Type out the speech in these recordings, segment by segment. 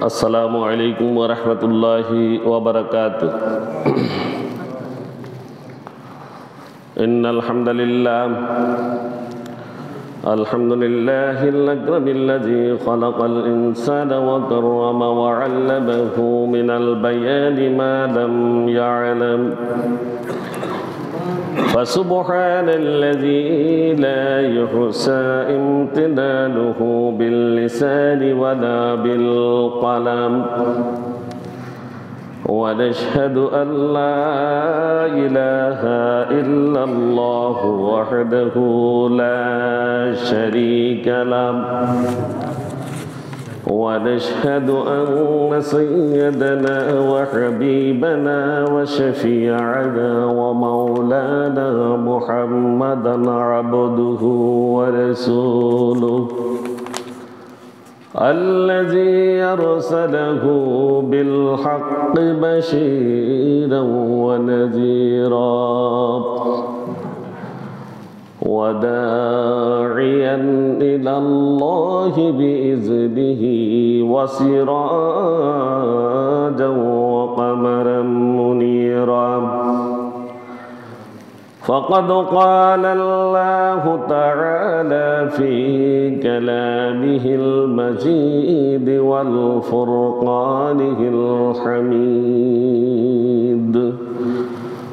अस्सलामु अलैकुम व रहमतुल्लाहि व बरकातुह। इन्नल हम्दुलिल्लाह अल्हम्दुलिल्लाहिल अकरमिल्लज़ी खलक़ल इंसाना व कर्रम व अल्लमहु मिनल बयानि मा लम यअलम फसुब्हानल्लज़ी ला युहसा इम्तिनानुहु बिल्लिसानि वला बिलक़लम वनशहदु अन ला इलाहा इल्लल्लाहु वहदहु ला शरीका लहु ونشهد أن سيدنا وحبيبنا وشفيعنا ومولانا محمدا عبده ورسوله الذي أرسله بالحق بشيرا ونذيرا وداعيا إلى الله بإذنه وسراجا وقمرا منيرا فقد قال الله تعالى في كلامه المجيد والفرقانه الحميد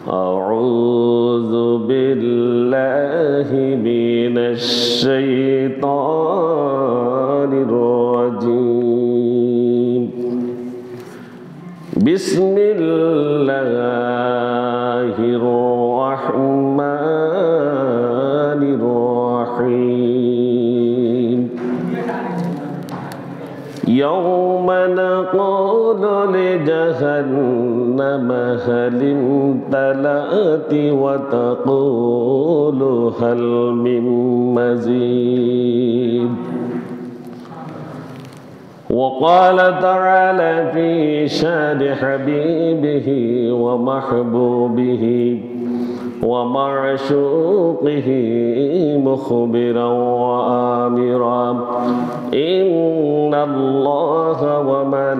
أعوذ بالله من الشيطان الرجيم بسم الله الرحمن الرحيم يوم نقول لجهنم هل امتلأت وتقول هل من مزيد وقال تعالى في شان حبيبه ومحبوبه ومعشوقه مخبرا وآمرا إن الله وملائكته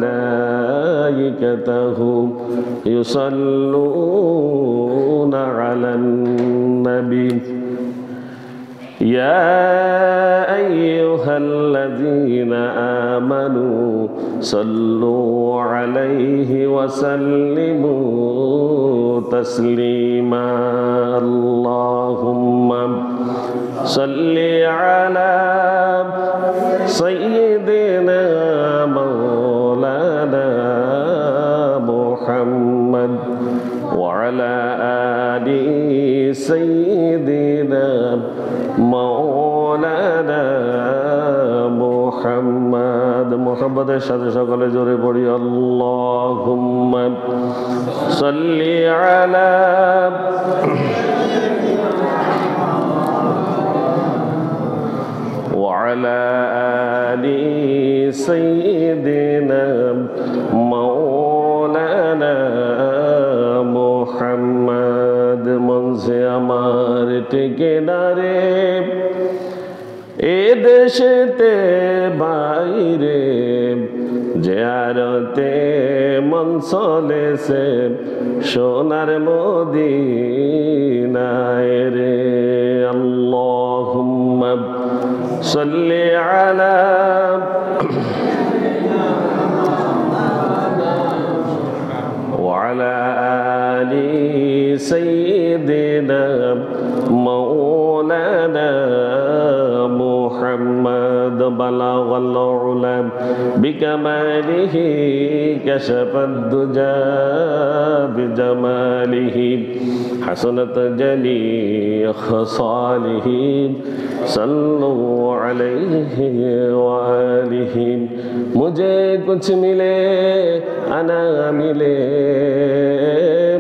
يصلون على النبي يا أيها الذين آمنوا صلوا عليه وسلموا تسليما اللهم صل على سيدنا مولانا محمد وعلى آل سيدنا مولانا محمد محبতের সাথে সকলে জোরে পড়ি আল্লাহুম্মা সাল্লি আলা وعلى آل سيدنا مولانا محمد মনসে আমার ঠিকানারে এদেশেতে বাইরে জিয়ারতে মন চলেছে সোনার মদিনায় রে আল্লাহুম্মা সাল্লি আলা وعلى آل سيدنا مولانا محمد بلغ العلا بكماله كشف الدجى بجماله حسنت جميع خصاله صلوا عليه وآله मुझे कुछ मिले अना मिले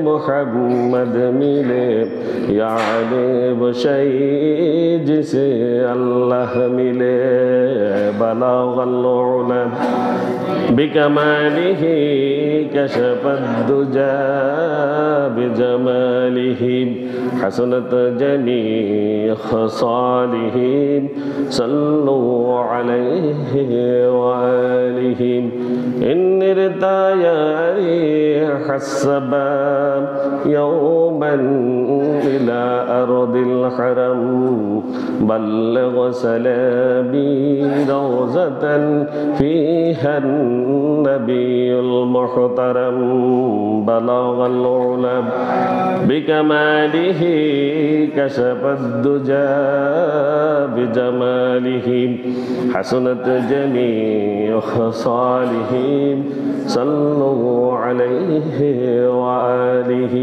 मोहम्मद मिले याने वो शई जिसे अल्लाह मिले बलागल उला बिकमालिही कशफद्दुजा बिजमालिही हसनत जमी खसालिही सल्लु अलैहि व आलिही إن ارتايا حسبا يوما إلى أرض الحرم بلغ سلامي روزة فيها النبي المحترم بلغ العلا بكماله كشف الدجى بجماله حسنت جميع خصاله صلوا عليه وآله।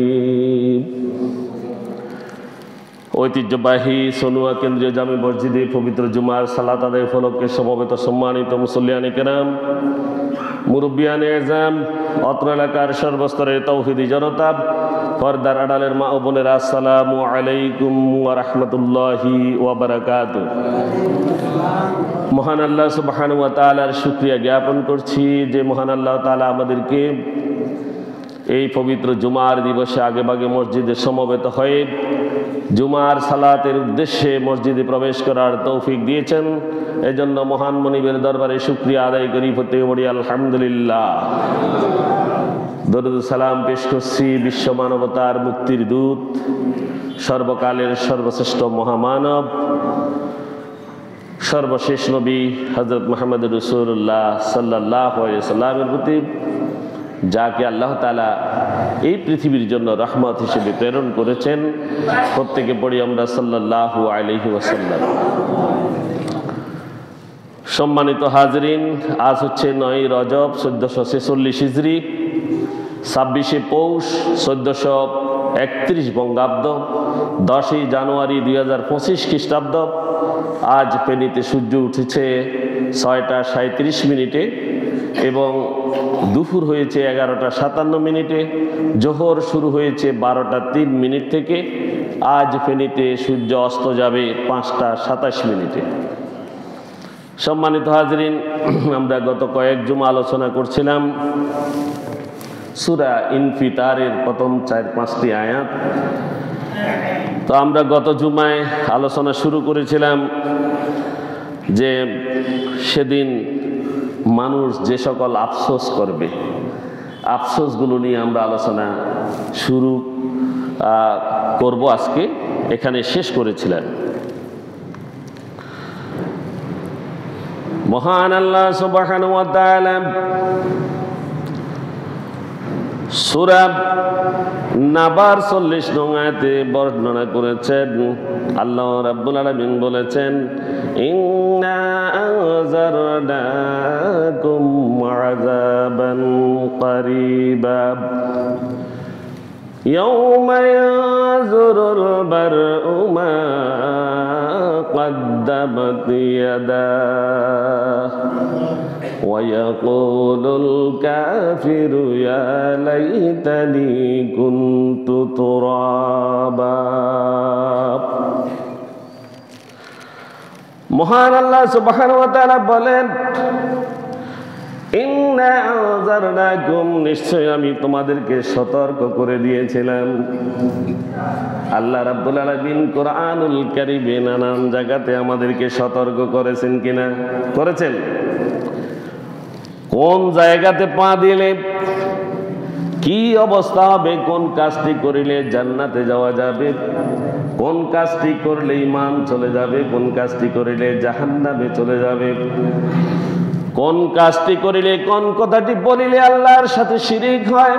ঐতিহ্যবাহী সনুয়া কেন্দ্রীয় জামে মসজিদে পবিত্র জুমার সালাত আদায় উপলক্ষে সমবেত সম্মানিত মুসল্লিয়ানে কেরাম, মুরব্বিয়ানে এজাম, অত্র এলাকার সর্বস্তরের তৌহিদি জনতা, পর্দার আড়ালের মা ও বোনেরা, আসসালামু আলাইকুম ওয়া রাহমাতুল্লাহি ওয়া বারাকাতুহু। মহান আল্লাহ সুবহানাহু ওয়া তাআলার শুকরিয়া জ্ঞাপন করছি যে মহান আল্লাহ তাআলা আমাদেরকে এই পবিত্র জুমার দিবসে আগেভাগে মসজিদে সমবেত হয়ে জুমার সালাতের উদ্দেশ্যে মসজিদে প্রবেশ করার তৌফিক দিয়েছেন। এজন্য মহান মনিবের দরবারে শুকরিয়া আদায় করি, প্রত্যেকে বলি আলহামদুলিল্লাহ। দরুদ সালাম পেশ করছি বিশ্ব মানবতার মুক্তির দূত, সর্বকালের সর্বশ্রেষ্ঠ মহামানব, সর্বশেষ নবী হযরত মুহাম্মদ রাসূলুল্লাহ সাল্লাল্লাহু আলাইহি সাল্লামের প্রতি, যাকে আল্লাহ তাআলা এই পৃথিবীর জন্য রহমত হিসেবে প্রেরণ করেছেন। প্রত্যেকে পড়ি আমরা সাল্লাল্লাহু আলাইহি ওয়াসাল্লাম। সম্মানিত হাজরিন, আজ হচ্ছে 9 রজব 1446 হিজরি, 26শে পৌষ 1431 বঙ্গাব্দ, 10ই জানুয়ারি 2025 খ্রিস্টাব্দ। আজ ফেনীতে সূর্য উঠেছে 6টা 37 মিনিটে এবং দুপুর হয়েছে 11টা 57 মিনিটে। জোহর শুরু হয়েছে 12টা 3 মিনিট থেকে। আজ ফেনীতে সূর্য অস্ত যাবে 5টা 27 মিনিটে। সম্মানিত হাজরিন, আমরা গত কয়েক জুমা আলোচনা করছিলাম সূরা ইনফিতারের প্রথম 4-5টি আয়াত। তো আমরা গত জুমায় আলোচনা শুরু করেছিলাম যে সেদিন মানুষ যে সকল আফসোস করবে, আফসোসগুলো নিয়ে আমরা আলোচনা শুরু করব। আজকে এখানে শেষ করেছিলেন মহান আল্লাহ সুবহানাহু ওয়া তাআলা সূরা নাবার 40 নং আয়াতে বর্ণনা করেছেন। আল্লাহ রাব্বুল আলামিন বলেছেন, ইন্না আনজারনাকুম আযাবান করিবা ইয়াওমা ইয়াযুরুল বারউ মা قدمت يداه ويقول الكافر يا ليتني كنت ترابا। মহান আল্লাহ সুবহানাহু ওয়া তাআলা বলেন, ইন্না আনজারনাকুম, নিশ্চয় আমি তোমাদেরকে সতর্ক করে দিয়েছিলাম। আল্লাহ রাব্বুল আলামিন কোরআনুল কারীমে নানান জায়গাতে আমাদেরকে সতর্ক করেছেন কিনা? করেছেন। কোন জায়গাতে পা দিলে কি অবস্থা হবে, কোন কাজটি করিলে জান্নাতে যাওয়া যাবে, কোন কাজটি করলে ঈমান চলে যাবে, কোন কাজটি করিলে জাহান্নামে চলে যাবে, কোন কাজটি করিলে, কোন কথাটি বলিলে আল্লাহর সাথে শিরিক হয়,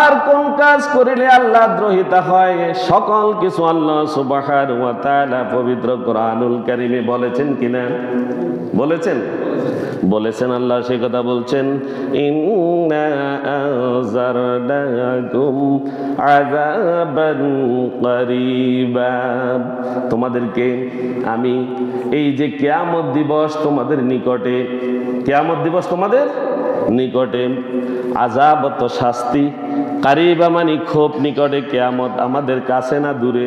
আর কোন কাজ করিলে আল্লাহ দ্রোহিতা হয়, সকল কিছু আল্লাহ সুবহানাহু ওয়া তাআলা পবিত্র কোরআনুল কারীমে বলেছেন কিনা? বলেছেন, বলেছেন। আল্লাহ সেই কথা বলছেন, ইন্না আনজারনাকুম আযাবান করিবা, তোমাদেরকে আমি এই যে কিয়ামত দিবস তোমাদের নিকটে, কিয়ামত দিবস তোমাদের নিকটে, আযাব তো শাস্তি, কারিবা মানে খুব নিকটে। কিয়ামত আমাদের কাছে না দূরে?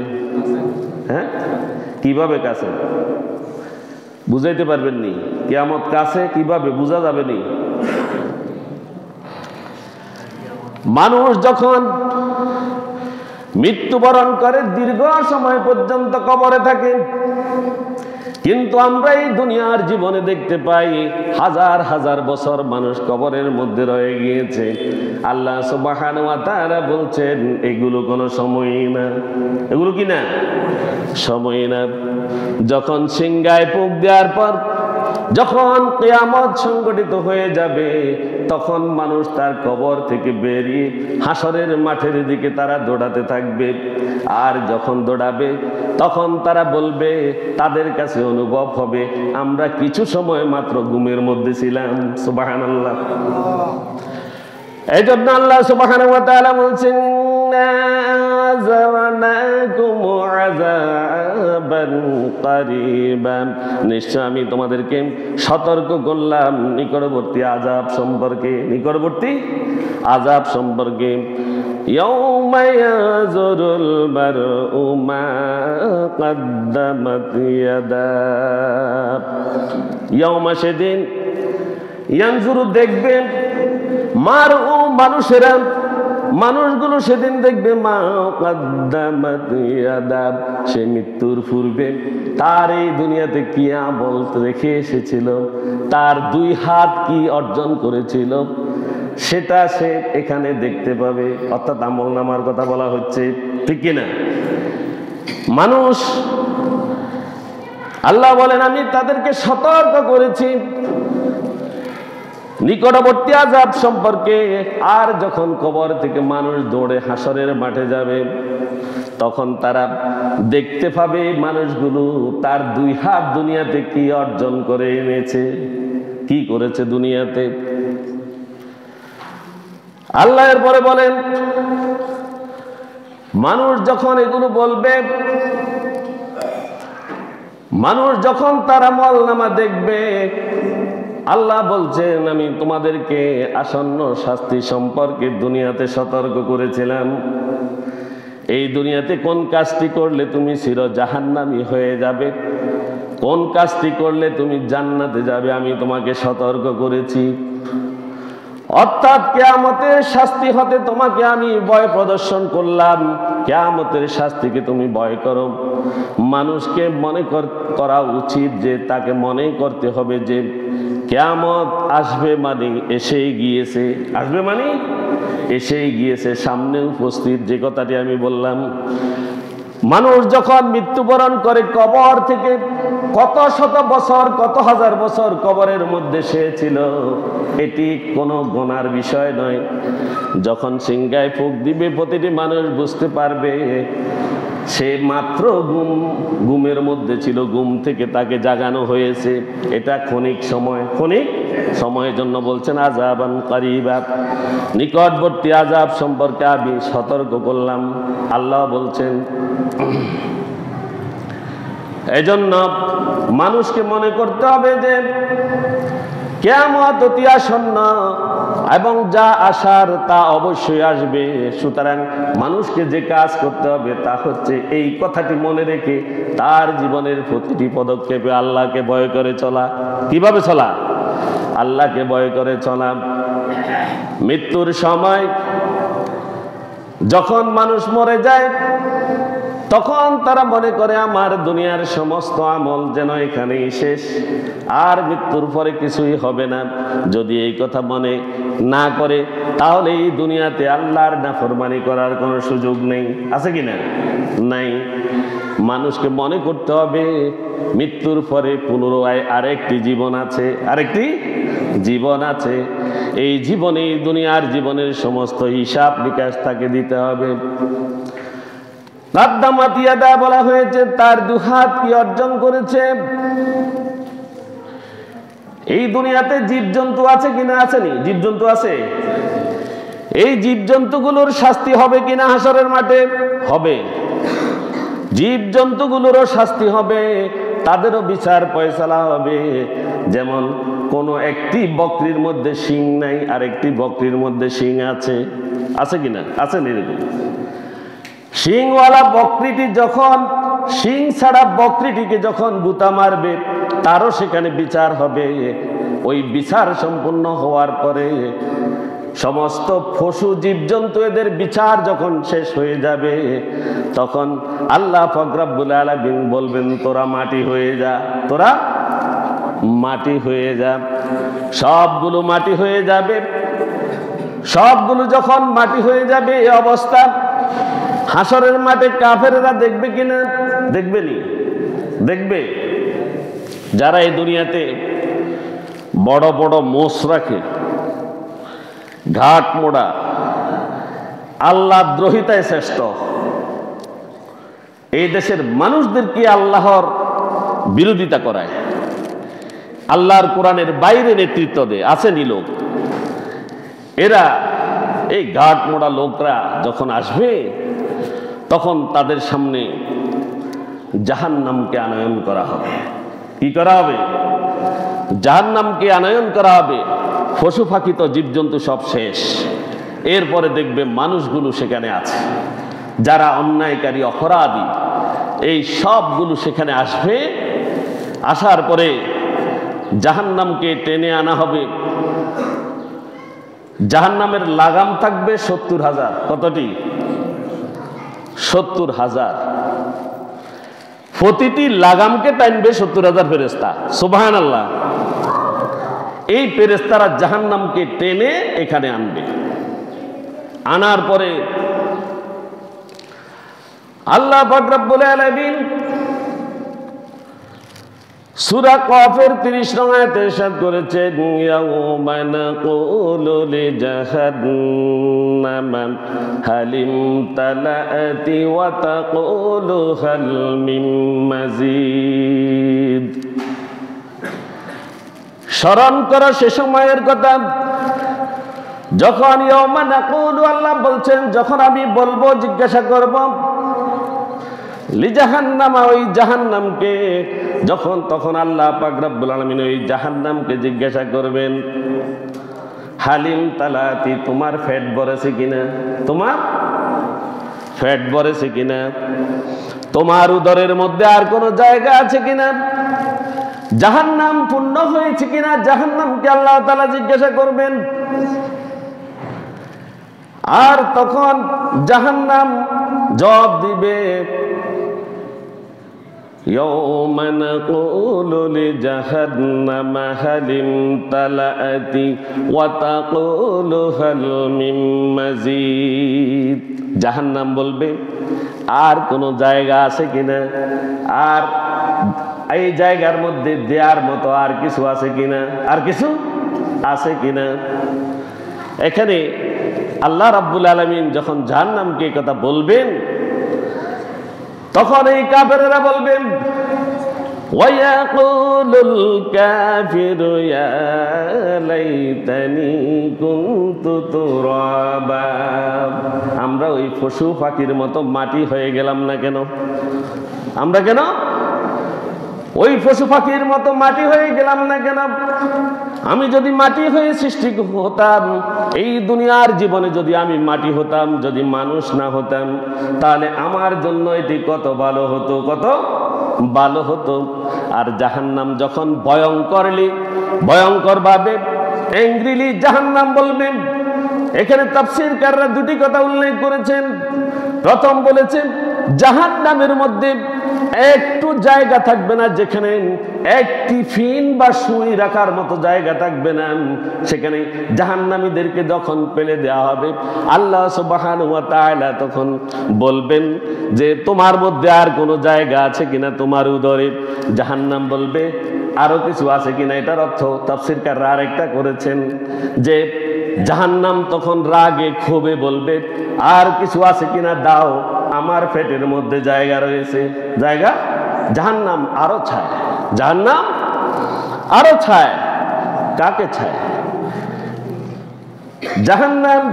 হ্যাঁ, কিভাবে কাছে বুঝাইতে পারবেন নি? কিয়ামত কাছে কিভাবে বোঝা যাবে নি? মানুষ যখন মৃত্যুবরণ করে দীর্ঘ সময় পর্যন্ত কবরে থাকে, কিন্তু আমরা এই দুনিয়ার জীবনে দেখতে পাই হাজার হাজার বছর মানুষ কবরের মধ্যে রয়ে গিয়েছে। আল্লাহ সুবহানাহু ওয়া তাআলা বলছেন এগুলো কোনো সময়ই না। এগুলো কি না? সময় না। যখন সিংহায় ফুঁক দেওয়ার পর যখন কিয়ামত সংগঠিত হয়ে যাবে, তখন মানুষ তার কবর থেকে বেরিয়ে হাসরের মাঠের দিকে তারা দৌড়াতে থাকবে। আর যখন দৌড়াবে তখন তারা বলবে, তাদের কাছে অনুভব হবে আমরা কিছু সময় মাত্র ঘুমের মধ্যে ছিলাম। সুবহানাল্লাহ। এই জন্য আল্লাহ সুবহানাহু ওয়া তাআলা বলছেন নিশ্চয় আমি তোমাদেরকে সতর্ক করলাম নিকটবর্তী আযাব সম্পর্কে। নিকটবর্তী আযাব সম্পর্কে। ইয়াউমা ইয়াযুরুল মারউ মা কদ্দামাত ইয়াদাহু। ইয়াউমা সেদিন ইয়ানজুরু দেখবেন মারউ মানুষেরা, মানুষগুলো সেদিন দেখবে মা কদ্দামাত ইয়াদাহু, সে মৃত্যুর পূর্বে তার এই দুনিয়াতে কি আমল রেখে এসেছিল, তার দুই হাত কি অর্জন করেছিল সেটা সে এখানে দেখতে পাবে। অর্থাৎ আমল নামার কথা বলা হচ্ছে, ঠিক কিনা? মানুষ, আল্লাহ বলেন আমি তাদেরকে সতর্ক করেছি নিকটবর্তী আযাব সম্পর্কে। আর যখন কবর থেকে মানুষ দৌড়ে হাসরের মাঠে যাবে, তখন তারা দেখতে পাবে মানুষগুলো তার দুই হাত দুনিয়াতে কি অর্জন করে এনেছে, কি করেছে দুনিয়াতে। আল্লাহ এরপরে বলেন মানুষ যখন এগুলো বলবে, মানুষ যখন তার আমলনামা দেখবে, আল্লাহ বলছেন আমি তোমাদেরকে আসন্ন শাস্তি সম্পর্কে দুনিয়াতে সতর্ক করেছিলাম। এই দুনিয়াতে কোন কাজটি করলে তুমি চির জাহান্নামী হয়ে যাবে, কোন কাজটি করলে তুমি জান্নাতে যাবে, আমি তোমাকে সতর্ক করেছি। অর্থাৎ কিয়ামতের শাস্তি হতে তোমাকে আমি ভয় প্রদর্শন করলাম। কিয়ামতের শাস্তিকে তুমি ভয় করো। মানুষকে মনে করা উচিত যে তাকে মনে করতে হবে যে কিয়ামত আসবে মানে এসেই গিয়েছে। আসবে মানে এসেই গিয়েছে, সামনে উপস্থিত। যে কথাটি আমি বললাম, মানুষ যখন মৃত্যুবরণ করে কবর থেকে কত শত বছর কত হাজার বছর কবরের মধ্যে সে ছিল, এটি কোনো গোনার বিষয় নয়। যখন সিংহায় ফুঁক দিবে প্রতিটি মানুষ বুঝতে পারবে সে মাত্র ঘুমের মধ্যে ছিল, ঘুম থেকে তাকে জাগানো হয়েছে। এটা ক্ষণিক সময়, ক্ষণিক সময়ের জন্য বলছেন আযাবান কারীবা, নিকটবর্তী আযাব সম্পর্কে আমি সতর্ক করলাম। আল্লাহ বলছেন এজন্য মানুষকে মনে করতে হবে যে কিয়ামত অতি আসন্ন এবং যা আসার তা অবশ্যই আসবে। সুতরাং মানুষকে যে কাজ করতে হবে তা হচ্ছে এই কথাটি মনে রেখে তার জীবনের প্রতিটি পদক্ষেপে আল্লাহকে ভয় করে চলা। কিভাবে চলা? আল্লাহকে ভয় করে চলা। মৃত্যুর সময় যখন মানুষ মরে যায়, তখন তারা মনে করে আমার দুনিয়ার সমস্ত আমল যেন এখানেই শেষ, আর মৃত্যুর পরে কিছুই হবে না। যদি এই কথা মনে না করে তাহলে এই দুনিয়াতে আল্লাহর নাফরমানি করার কোনো সুযোগ নেই। আছে কিনা? নাই। মানুষকে মনে করতে হবে মৃত্যুর পরে পুনরায় আরেকটি জীবন আছে, আরেকটি জীবন আছে। এই জীবনে, দুনিয়ার জীবনের সমস্ত হিসাব নিকাশ তাকে দিতে হবে। কদ্দামাত ইয়াদাহু বলা হয়েছে তার দুহাত কি অর্জন করেছে। এই দুনিয়াতে জীবজন্তু আছে কিনা? আসেনি? জীবজন্তু আছে। এই জীবজন্তুগুলোর শাস্তি হবে কিনা হাসরের মাঠে? হবে। জীবজন্তুগুলোরও শাস্তি হবে, তাদেরও বিচার ফয়সালা হবে। যেমন কোন একটি বকরির মধ্যে শিং নাই, আর একটি বকরির মধ্যে শিং আছে। আছে কিনা? আছে এরকম। শিংওয়ালা বকরিটি যখন শিং ছাড়া বকরিটিকে যখন গুতা মারবে, তারও সেখানে বিচার হবে। ওই বিচার সম্পূর্ণ হওয়ার পরে সমস্ত পশু জীবজন্তু এদের বিচার যখন শেষ হয়ে যাবে, তখন আল্লাহ পাক রব্বুল আলামিন বলবেন তোরা মাটি হয়ে যা, তোরা মাটি হয়ে যা। সবগুলো মাটি হয়ে যাবে। সবগুলো যখন মাটি হয়ে যাবে এই অবস্থা হাসরের মাঠে কাফেররা দেখবে কিনা? দেখবেনি? দেখবে। যারা এই দুনিয়াতে বড় বড় মোষ রাখে, ঘাট মোড়া, আল্লাহ দ্রোহিতায় শ্রেষ্ঠ, এই দেশের মানুষদেরকে আল্লাহর বিরোধিতা করায়, আল্লাহর কোরআনের বাইরে নেতৃত্ব দেয়, আসেনি লোক। এরা এই ঘাট মোড়া লোকরা যখন আসবে, তখন তাদের সামনে জাহান্নামকে আনয়ন করা হবে। কি করা হবে? জাহান্নামকে আনয়ন করা হবে। পশু পাখি তো জীবজন্তু সব শেষ। এরপরে দেখবে মানুষগুলো সেখানে আছে, যারা অন্যায়কারী অপরাধী, এই সবগুলো সেখানে আসবে। আসার পরে জাহান্নামকে টেনে আনা হবে। জাহান্নামের লাগাম থাকবে 70,000। কতটি? 70,000। প্রতিটি লাগামকে টানবে 70,000 ফেরেশতা। সুবহানাল্লাহ। এই ফেরেশতারা জাহান্নামকে টেনে এখানে আনবে। আনার পরে আল্লাহ পাক রব্বুল আলামিন সূরা কফের 30 নং আয়াতে ইরশাদ করেছেন, ইয়াউমা নাকুলু লিজাহান্নামা হালিম তালাআতি ওয়া তাকুলু হাল মিন মাজিদ। স্মরণ করো সে সময়ের কথা যখন ইয়াউমা নাকুলু, আল্লাহ বলছেন যখন আমি বলবো, জিজ্ঞাসা করব লিজাহান্নামা, ওই জাহান্নামকে, যখন তখন আল্লাহ পাক রব্বুল আলামিন ওই জাহান্নামকে জিজ্ঞাসা করবেন, হালিম তালাতি, তোমার পেট ভরেছে কিনা, তোমার পেট ভরেছে কিনা, তোমার উদরের মধ্যে আর কোনো জায়গা আছে কিনা, জাহান্নাম পূর্ণ হয়েছে কিনা, জাহান্নামকে আল্লাহ তাআলা জিজ্ঞাসা করবেন। আর তখন জাহান্নাম জবাব দিবে, ইয়াউমা নাকুলু লিজাহান্নামা হালিম তালাআতি ওয়া তাকুলু হাল মিন মাজিদ। জাহান্নাম বলবে আর কোনো জায়গা আছে কিনা, আর এই জায়গার মধ্যে দেয়ার মতো আর কিছু আছে কিনা, আর কিছু আছে কিনা। এখানে আল্লাহ রাব্বুল আলামিন যখন জাহান্নামকে এই কথা বলবেন, তখন এই কাফেররা বলবেন, ওয়ায়াকুলুল কাফিরু ইয়া লাইতানি কুনতু তুরাবা, আমরা ওই পশু পাখির মতো মাটি হয়ে গেলাম না কেন? আমরা কেন ওই পশু পাখির মতো মাটি হয়ে গেলাম না কেন? আমি যদি মাটি হয়ে সৃষ্টি হতাম, এই দুনিয়ার জীবনে যদি আমি মাটি হতাম, যদি মানুষ না হতাম, তাহলে আমার জন্য এটি কত ভালো হতো, কত ভালো হতো। আর জাহান্নাম যখন ভয়ঙ্কর ভাবে অ্যাংগ্রিলি জাহান্নাম বলবেন, এখানে তাফসীরকাররা দুটি কথা উল্লেখ করেছেন। প্রথম বলেছেন জাহান্নামের মধ্যে একটু জায়গা থাকবে না, যেখানে একটি ফিন বা সুই রাখার মতো জায়গা থাকবে না। সেখানে জাহান্নামীদেরকে যখন ফেলে দেওয়া হবে, আল্লাহ সুবহানাহু ওয়া তাআলা তখন বলবেন যে তোমার মধ্যে আর কোনো জায়গা আছে কিনা, তোমার উদরে। জাহান্নাম বলবে আরো কিছু আছে কিনা। এটার অর্থ তাফসীরকাররা আরেকটা করেছেন যে জাহান্নাম তখন রাগে ক্ষোভে বলবে আর কিছু আছে কিনা দাও, আমার পেটের মধ্যে জায়গা রয়েছে। জায়গা? জাহান্নাম আরো ছায়, জাহান্নাম আরো ছায়। কাকে ছায়? জাহান্নাম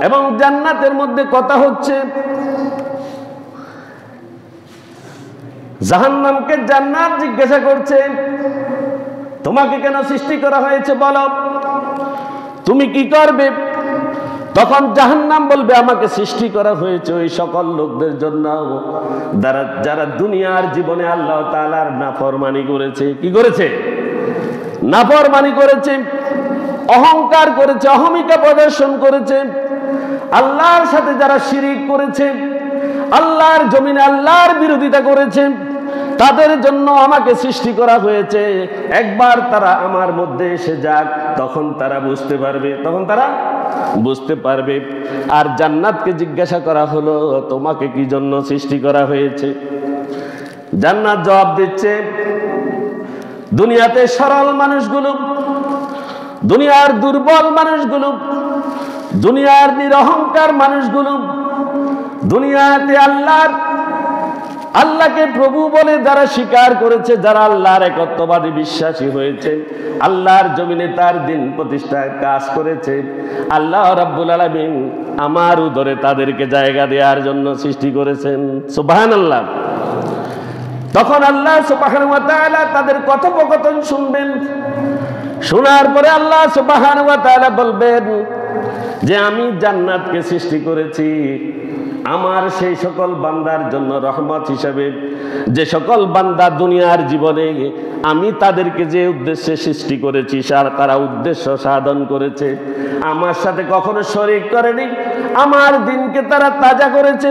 এবং জান্নাতের মধ্যে কথা হচ্ছে, জাহান্নামকে জান্নাত জিজ্ঞাসা করছে, তোমাকে কেন সৃষ্টি করা হয়েছে বলো, তুমি কি করবে? তখন জাহান্নাম বলবে আমাকে সৃষ্টি করা হয়েছে ওই সকল লোকদের জন্য যারা দুনিয়ার জীবনে আল্লাহ তাআলার নাফরমানি করেছে। কি করেছে? নাফরমানি করেছে। অহংকার করেছে, অহমিকা প্রদর্শন করেছে, আল্লাহর সাথে যারা শিরিক করেছে, আল্লাহর জমিনে আল্লাহর বিরোধিতা করেছে, তাদের জন্য আমাকে সৃষ্টি করা হয়েছে। একবার তারা আমার মধ্যে এসে যাক, তখন তারা বুঝতে পারবে। আর জান্নাতকে জিজ্ঞাসা করা হলো, তোমাকে কি জন্য সৃষ্টি করা হয়েছে? জান্নাত জবাব দিচ্ছে, দুনিয়াতে সরল মানুষগুলো, দুনিয়ার দুর্বল মানুষগুলো, দুনিয়ার নিরহংকার মানুষগুলো, দুনিয়াতে আল্লাহকে প্রভু বলে যারা স্বীকার করেছে, যারা আল্লাহর একত্ববাদী বিশ্বাসী হয়েছে, আল্লাহর জমিনে তার দিন প্রতিষ্ঠার কাজ করেছে, আল্লাহ রাব্বুল আলামিন আমার উদরে তাদেরকে জায়গা দেওয়ার জন্য সৃষ্টি করেছেন। সুবহানাল্লাহ। তখন আল্লাহ সুবহানাহু ওয়া তাআলা তাদের কথোপকথন শুনবেন। শোনার পরে আল্লাহ সুবহানাহু ওয়া তাআলা বলবেন যে আমি জান্নাতকে সৃষ্টি করেছি আমার সেই সকল বান্দার জন্য রহমত হিসেবে, যে সকল বান্দা দুনিয়ার জীবনে আমি তাদেরকে যে উদ্দেশ্যে সৃষ্টি করেছি তারা উদ্দেশ্য সাধন করেছে, আমার সাথে কখনো শরীক করেনি, আমার দিনকে তারা তাজা করেছে,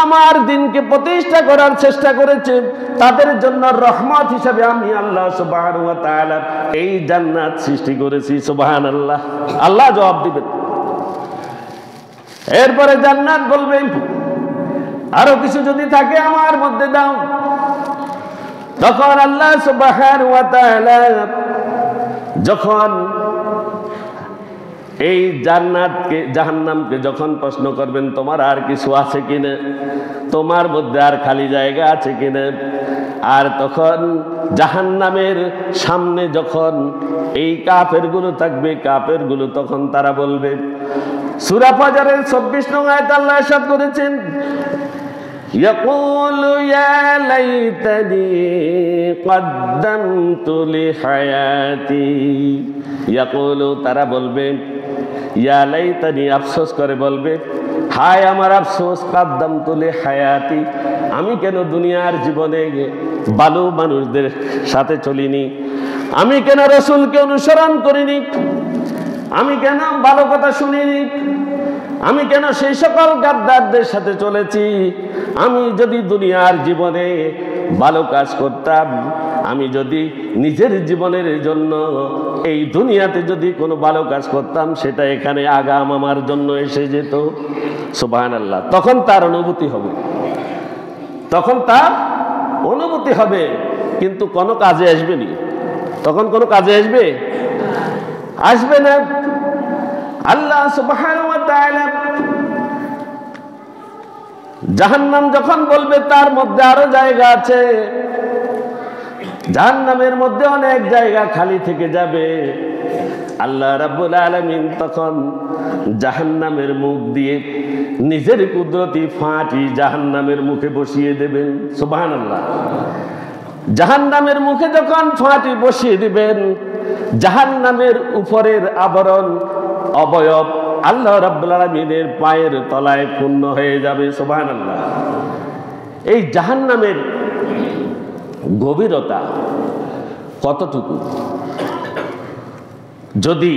আমার দিনকে প্রতিষ্ঠা করার চেষ্টা করেছে, তাদের জন্য রহমত হিসেবে আমি আল্লাহ সুবহানাহু ওয়া তাআলা এই জান্নাত সৃষ্টি করেছি। সুবহানাল্লাহ। আল্লাহ জবাব দিবেন। এরপরে জান্নাত বলবেন আরো কিছু যদি থাকে আমার মধ্যে দাও। তখন আল্লাহ সুবহানাহু ওয়া তাআলা যখন এই জাহান্নামকে যখন প্রশ্ন করবেন তোমার আর কিছু আছে কিনা, তোমার মধ্যে আর খালি জায়গা আছে কিনা, আর তখন জাহান্নামের সামনে যখন এই কাফেরগুলো থাকবে, কাফেরগুলো তখন তারা বলবে, সূরা ফাজরের ২৪ নং আয়াতে আল্লাহ ইরশাদ করেছেন, ইয়াকুলু ইয়া লাইতানি কদ্দামতু লিহায়াতি। ইয়াকুলু তারা বলবে, ইয়া লাইতানি আফসোস করে বলবে, হায় আমার আফসোস, কদ্দামতু লিহায়াতি, আমি কেন দুনিয়ার জীবনে ভালো মানুষদের সাথে চলিনি, আমি কেন রাসূলকে অনুসরণ করিনি, আমি কেন ভালো কথা শুনিনি, আমি কেন সেই সকল গাদ্দারদের সাথে চলেছি। আমি যদি দুনিয়ার জীবনে ভালো কাজ করতাম, আমি যদি নিজের জীবনের জন্য এই দুনিয়াতে যদি কোনো ভালো কাজ করতাম, সেটা এখানে আগাম আমার জন্য এসে যেত। সুবহানাল্লাহ। তখন তার অনুভূতি হবে, কিন্তু কোনো কাজে আসবে না। তখন কোনো কাজে আসবে না। আল্লাহ সুবহানাহু ওয়া তাআলা জাহান্নাম যখন বলবে তার মধ্যে আরো জায়গা আছে, জাহান্নামের মধ্যে অনেক জায়গা খালি থেকে যাবে, আল্লাহ রাব্বুল আলামিন তখন জাহান্নামের মুখ দিয়ে নিজের কুদরতি ফাঁটি জাহান্নামের মুখে বসিয়ে দেবেন। সুবহানাল্লাহ। জাহান্নামের মুখে যখন ফাঁটি বসিয়ে দিবেন, জাহান্নামের উপরের আবরণ অবয়ব আল্লাহ রাব্বুল আলামিনের পায়ের তলায় পূর্ণ হয়ে যাবে। সুবহানাল্লাহ। এই জাহান্নামের গভীরতা কতটুকু? যদি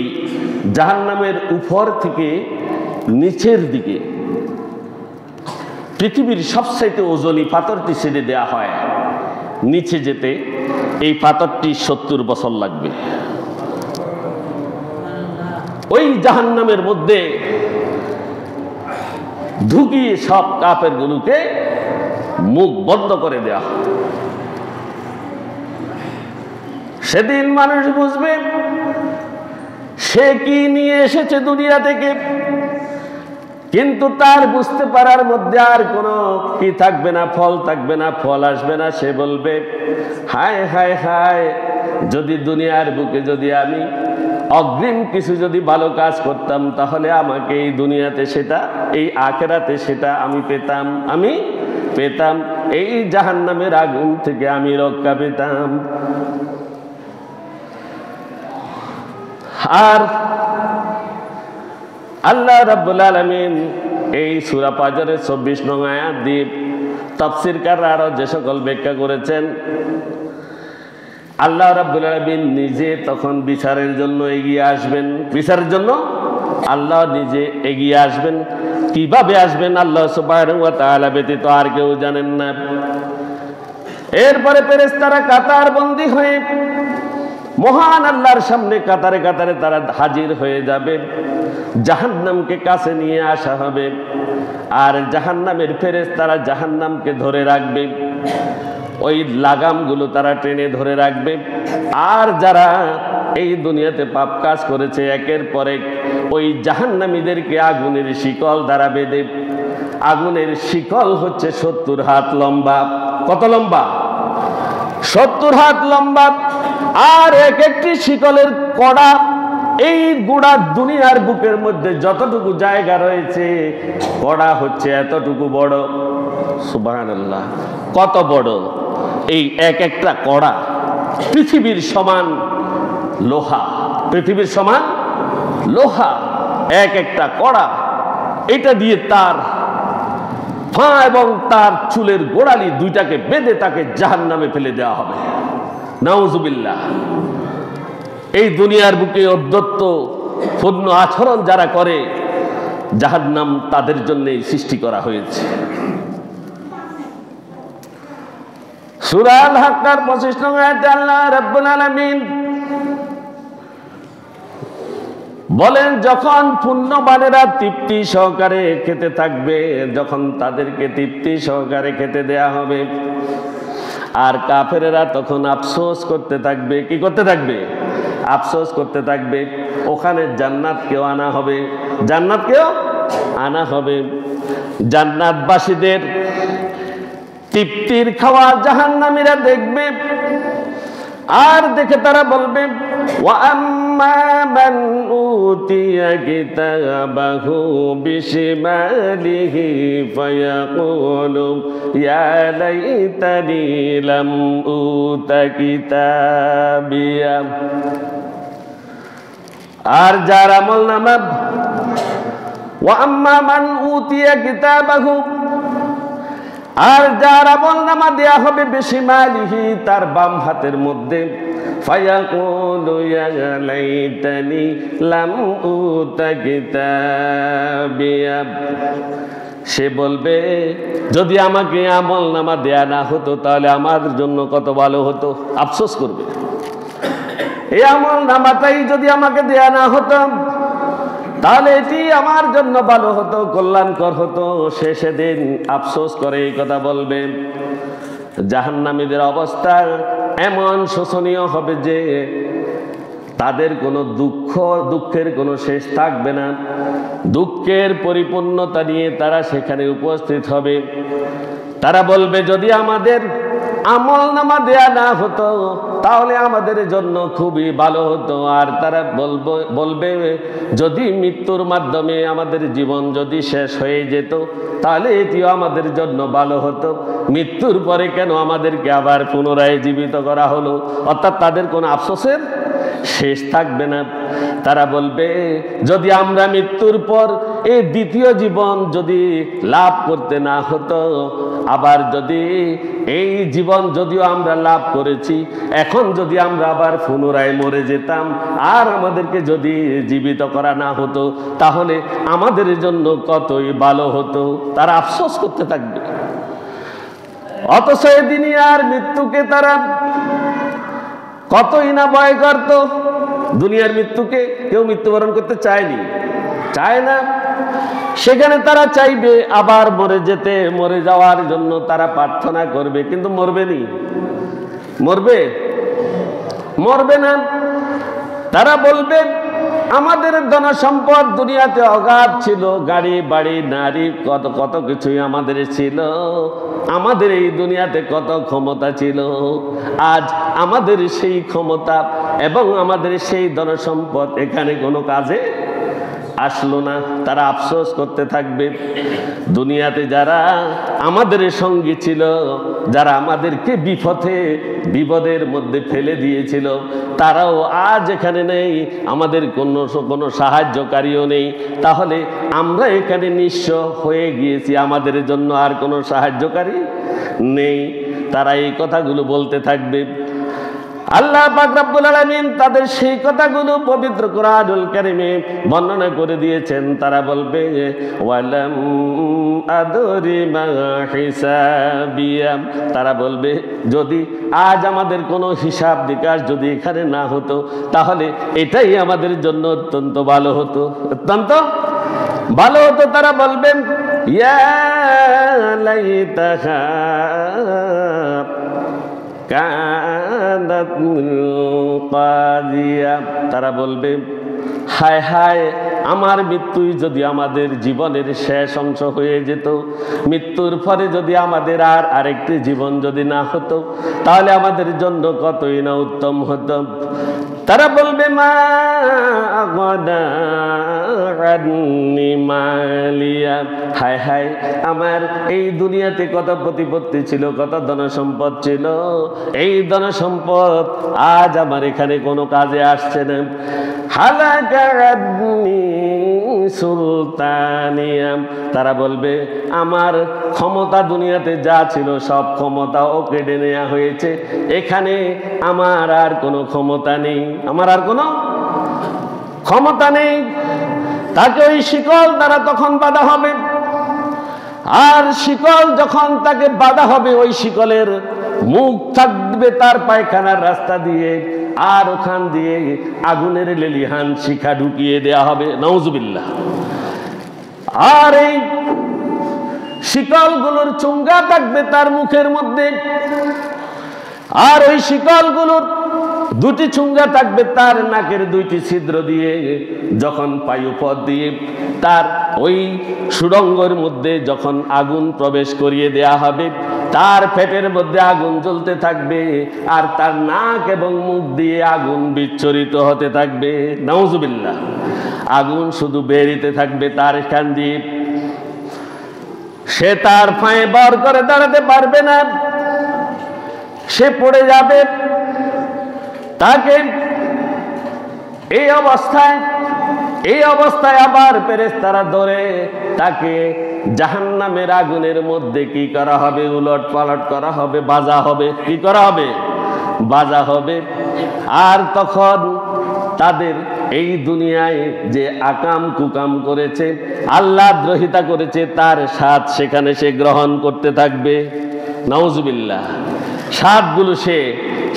জাহান্নামের উপর থেকে নিচের দিকে পৃথিবীর সবচাইতে ওজনী পাথরটি ছেড়ে দেওয়া হয়, নিচে যেতে এই পাথরটি ৭০ বছর লাগবে। ওই জাহান্নামের মধ্যে ঢুকিয়ে সব কাফেরগুলোকে মুখ বন্ধ করে দেওয়া হয়। সেদিন মানুষ বুঝবে সে কি নিয়ে এসেছে দুনিয়া থেকে, কিন্তু তার বুঝতে পারার মধ্যে আর কোনো কি থাকবে না, ফল থাকবে না, ফল আসবে না। সে বলবে, হায় হায় হায়, যদি দুনিয়ার বুকে যদি আমি অগ্রিম কিছু যদি ভালো কাজ করতাম, তাহলে আমাকে এই দুনিয়াতে সেটা, এই আখিরাতে সেটা আমি পেতাম, এই জাহান্নামের আগুন থেকে আমি রক্ষা পেতাম। আর আল্লাহ রাব্বুল আলামিন এই সূরা ফাজরের ২৪ নং আয়াত দিয়ে তাফসীরকাররা আরো যে সকল ব্যাখ্যা করেছেন, আল্লাহ রাব্বুল আলামিন নিজে তখন বিচারের জন্য এগিয়ে আসবেন। বিচারের জন্য আল্লাহ নিজে এগিয়ে আসবেন। কিভাবে আসবেন আল্লাহ সুবহানাহু ওয়া তাআলা ব্যতীত আর কেউ জানেন না। এরপরে ফেরেশতারা কাতার বন্দী হয়ে মহান আল্লাহর সামনে কাতারে কাতারে তারা হাজির হয়ে যাবে। জাহান্নামকে কাছে নিয়ে আসা হবে, আর জাহান্নামের ফেরেশতারা জাহান্নামকে ধরে রাখবে। ওই লাগামগুলো তারা টেনে ধরে রাখবে। আর যারা এই দুনিয়াতে পাপ কাজ করেছে একের পর এক ওই জাহান্নামীদেরকে আগুনের শিকল দ্বারা বেঁধে, আগুনের শিকল হচ্ছে 70 হাত লম্বা। কত লম্বা? 70 হাত লম্বা। আর এক একটি শিকলের কড়া এই গোড়া দুনিয়ার বুকের মধ্যে যতটুকু জায়গা রয়েছে কড়া হচ্ছে এতটুকু বড়। সুবহানাল্লাহ, কত বড়! এই এক একটা কড়া পৃথিবীর সমান লোহা, পৃথিবীর সমান লোহা এক একটা কড়া। এটা দিয়ে তার পা এবং তার চুলের গোড়ালি দুইটাকে বেঁধে তাকে জাহান্নামে ফেলে দেওয়া হবে। নাউজুবিল্লাহ। এই দুনিয়ার বুকে অদ্যত্ত পূর্ণ আচরণ যারা করে জাহান্নাম তাদের জন্যই সৃষ্টি করা হয়েছে। সূরা আল হাক্কার 25 নং আয়াতে আল্লাহ রাব্বুল আলামিন বলেন, যখন পুণ্যবানেরা তৃপ্তি সহকারে খেতে থাকবে, যখন তাদেরকে তৃপ্তি সহকারে খেতে দেয়া হবে, আর কাফেরেরা তখন আফসোস করতে থাকবে। কি করতে থাকবে? আফসোস করতে থাকবে। ওখানে জান্নাতকেও আনা হবে, জান্নাতকেও আনা হবে। জান্নাতবাসীদের তৃপ্তির খাওয়া জাহান্নামীরা দেখবে, আর দেখে তারা বলবে, ওয়া আম্মা মান উতিয়া কিতাবাহু বিশিমালিহি ফায়াকুলু ইয়া লাইতানি লাম উতা কিতাবিয়া। আর যার আমলনামা, ওয়া আম্মা মান উতিয়া কিতাবাহু, আর যার আমলনামা দেয়া হবে বিশিমালিহি তার বাম হাতের মধ্যে, ফায়াকুলু ইয়া লাইতানি লাম উতা কিতাবিয়া, সে বলবে যদি আমাকে আমলনামা দেয়া না হতো তাহলে আমার জন্য কত ভালো হতো। আফসোস করবে, এই আমলনামাটাই যদি আমাকে দেয়া না হতো তাহলে এটি আমার জন্য ভালো হতো, কল্যাণকর হতো। সে সেদিন আফসোস করে এই কথা বলবে। জাহান্নামীদের অবস্থা এমন শোচনীয় হবে যে তাদের কোনো দুঃখের কোনো শেষ থাকবে না। দুঃখের পরিপূর্ণতা নিয়ে তারা সেখানে উপস্থিত হবে। তারা বলবে যদি আমাদের আমলনামা দেয়া না হতো তাহলে আমাদের জন্য খুবই ভালো হতো। আর তারা বলবে যদি মৃত্যুর মাধ্যমে আমাদের জীবন যদি শেষ হয়ে যেত তাহলে এটিও আমাদের জন্য ভালো হতো। মৃত্যুর পরে কেন আমাদেরকে আবার পুনরায় জীবিত করা হলো? অর্থাৎ তাদের কোনো আফসোসের শেষ থাকবে না। তারা বলবে যদি আমরা মৃত্যুর পর এই দ্বিতীয় জীবন যদি লাভ করতে না হতো, আবার যদি এই জীবন যদিও আমরা লাভ করেছি, এখন যদি আমরা আবার পুনরায় মরে যেতাম আর আমাদেরকে যদি জীবিত করা না হতো তাহলে আমাদের জন্য কতই ভালো হতো। তারা আফসোস করতে থাকবে। অথচ এই দুনিয়ার মৃত্যুকে তারা কতই না ভয় করত। দুনিয়ার মৃত্যুকে কেউ মৃত্যুবরণ করতে চায়নি, চায় না। সেখানে তারা চাইবে আবার মরে যেতে, মরে যাওয়ার জন্য তারা প্রার্থনা করবে, কিন্তু মরবেনি। মরবে না। তারা বলবে আমাদের ধন সম্পদ দুনিয়াতে অগাধ ছিল, গাড়ি বাড়ি নারী কত কিছুই আমাদের ছিল, আমাদের এই দুনিয়াতে কত ক্ষমতা ছিল। আজ আমাদের সেই ক্ষমতা এবং আমাদের সেই ধন সম্পদ এখানে কোনো কাজে আসলো না। তারা আফসোস করতে থাকবে। দুনিয়াতে যারা আমাদের সঙ্গী ছিল, যারা আমাদেরকে বিপদের মধ্যে ফেলে দিয়েছিল, তারাও আজ এখানে নেই, আমাদের কোনো সাহায্যকারীও নেই। তাহলে আমরা এখানে নিঃস্ব হয়ে গিয়েছি, আমাদের জন্য আর কোনো সাহায্যকারী নেই। তারা এই কথাগুলো বলতে থাকবে। আল্লাহ পাক রব্বুল আলামিন তাদের সেই কথাগুলো পবিত্র কোরআনুল কারীমে বর্ণনা করে দিয়েছেন। তারা বলবে ওয়ালাম আদরি মা হিসাবিয়া, তারা বলবে যদি আজ আমাদের কোনো হিসাব নিকাশ যদি এখানে না হতো তাহলে এটাই আমাদের জন্য অত্যন্ত ভালো হতো, অত্যন্ত ভালো হতো। তারা বলবেন ইয়া লাইতাহা কানাত কাদিয়া, তারা বলবে হায় হায় আমার মৃত্যুই যদি আমাদের জীবনের শেষ অংশ হয়ে যেত, মৃত্যুর পরে যদি আমাদের আর আরেকটি জীবন যদি না হতো তাহলে আমাদের জন্য কতই না উত্তম হতো। তারা বলবে মা আগনা আন্নি মালিয়া, হায় হায় আমার এই দুনিয়াতে কত প্রতিপত্তি ছিল, কত ধন সম্পদ ছিল, এই ধন সম্পদ আজ আমার এখানে কোনো কাজে আসছে না। হালাকা আন্নি সুলতানিয়া, তারা বলবে আমার ক্ষমতা দুনিয়াতে যা ছিল সব ক্ষমতাও কেড়ে নেওয়া হয়েছে, এখানে আমার আর কোনো ক্ষমতা নেই, আমার আর কোনো ক্ষমতা নেই। তাকে ওই শিকল দ্বারা তখন বাঁধা হবে, আর শিকল যখন তাকে বাঁধা হবে ওই শিকলের মুখ থাকবে তার পায়খানার রাস্তা দিয়ে, আর ওখান দিয়ে আগুনের লেলিহান শিখা ঢুকিয়ে দেয়া হবে, নাউজুবিল্লাহ। আর এই শিকলগুলোর চুঙ্গা থাকবে তার মুখের মধ্যে, আর ওই শিকলগুলোর দুটি চুঙ্গা থাকবে তার নাকের দুইটি ছিদ্র দিয়ে, যখন পায়ুপথ দিয়ে তার ওই সুড়ঙ্গের মধ্যে যখন আগুন প্রবেশ করিয়ে দেয়া হবে তার পেটের মধ্যে আগুন জ্বলতে থাকবে, আর তার নাক এবং মুখ দিয়ে আগুন বিচ্ছরিত হতে থাকবে, নাউজুবিল্লাহ। আগুন শুধু বেরিতে থাকবে তার এখান দিয়ে, সে তার পায়ে ভর করে দাঁড়াতে পারবে না, সে পড়ে যাবে। তাকে এই অবস্থায় আবার ফেরেশতারা ধরে তাকে জাহান্নামের আগুনের মধ্যে কি করা হবে, উলট পালট করা হবে, বাজা হবে। কি করা হবে? বাজা হবে। আর তখন তাদের এই দুনিয়ায় যে আকাম কুকাম করেছে, আল্লাহ দ্রোহিতা করেছে, তার স্বাদ সেখানে সে গ্রহণ করতে থাকবে, নাউজুবিল্লাহ। স্বাদগুলো সে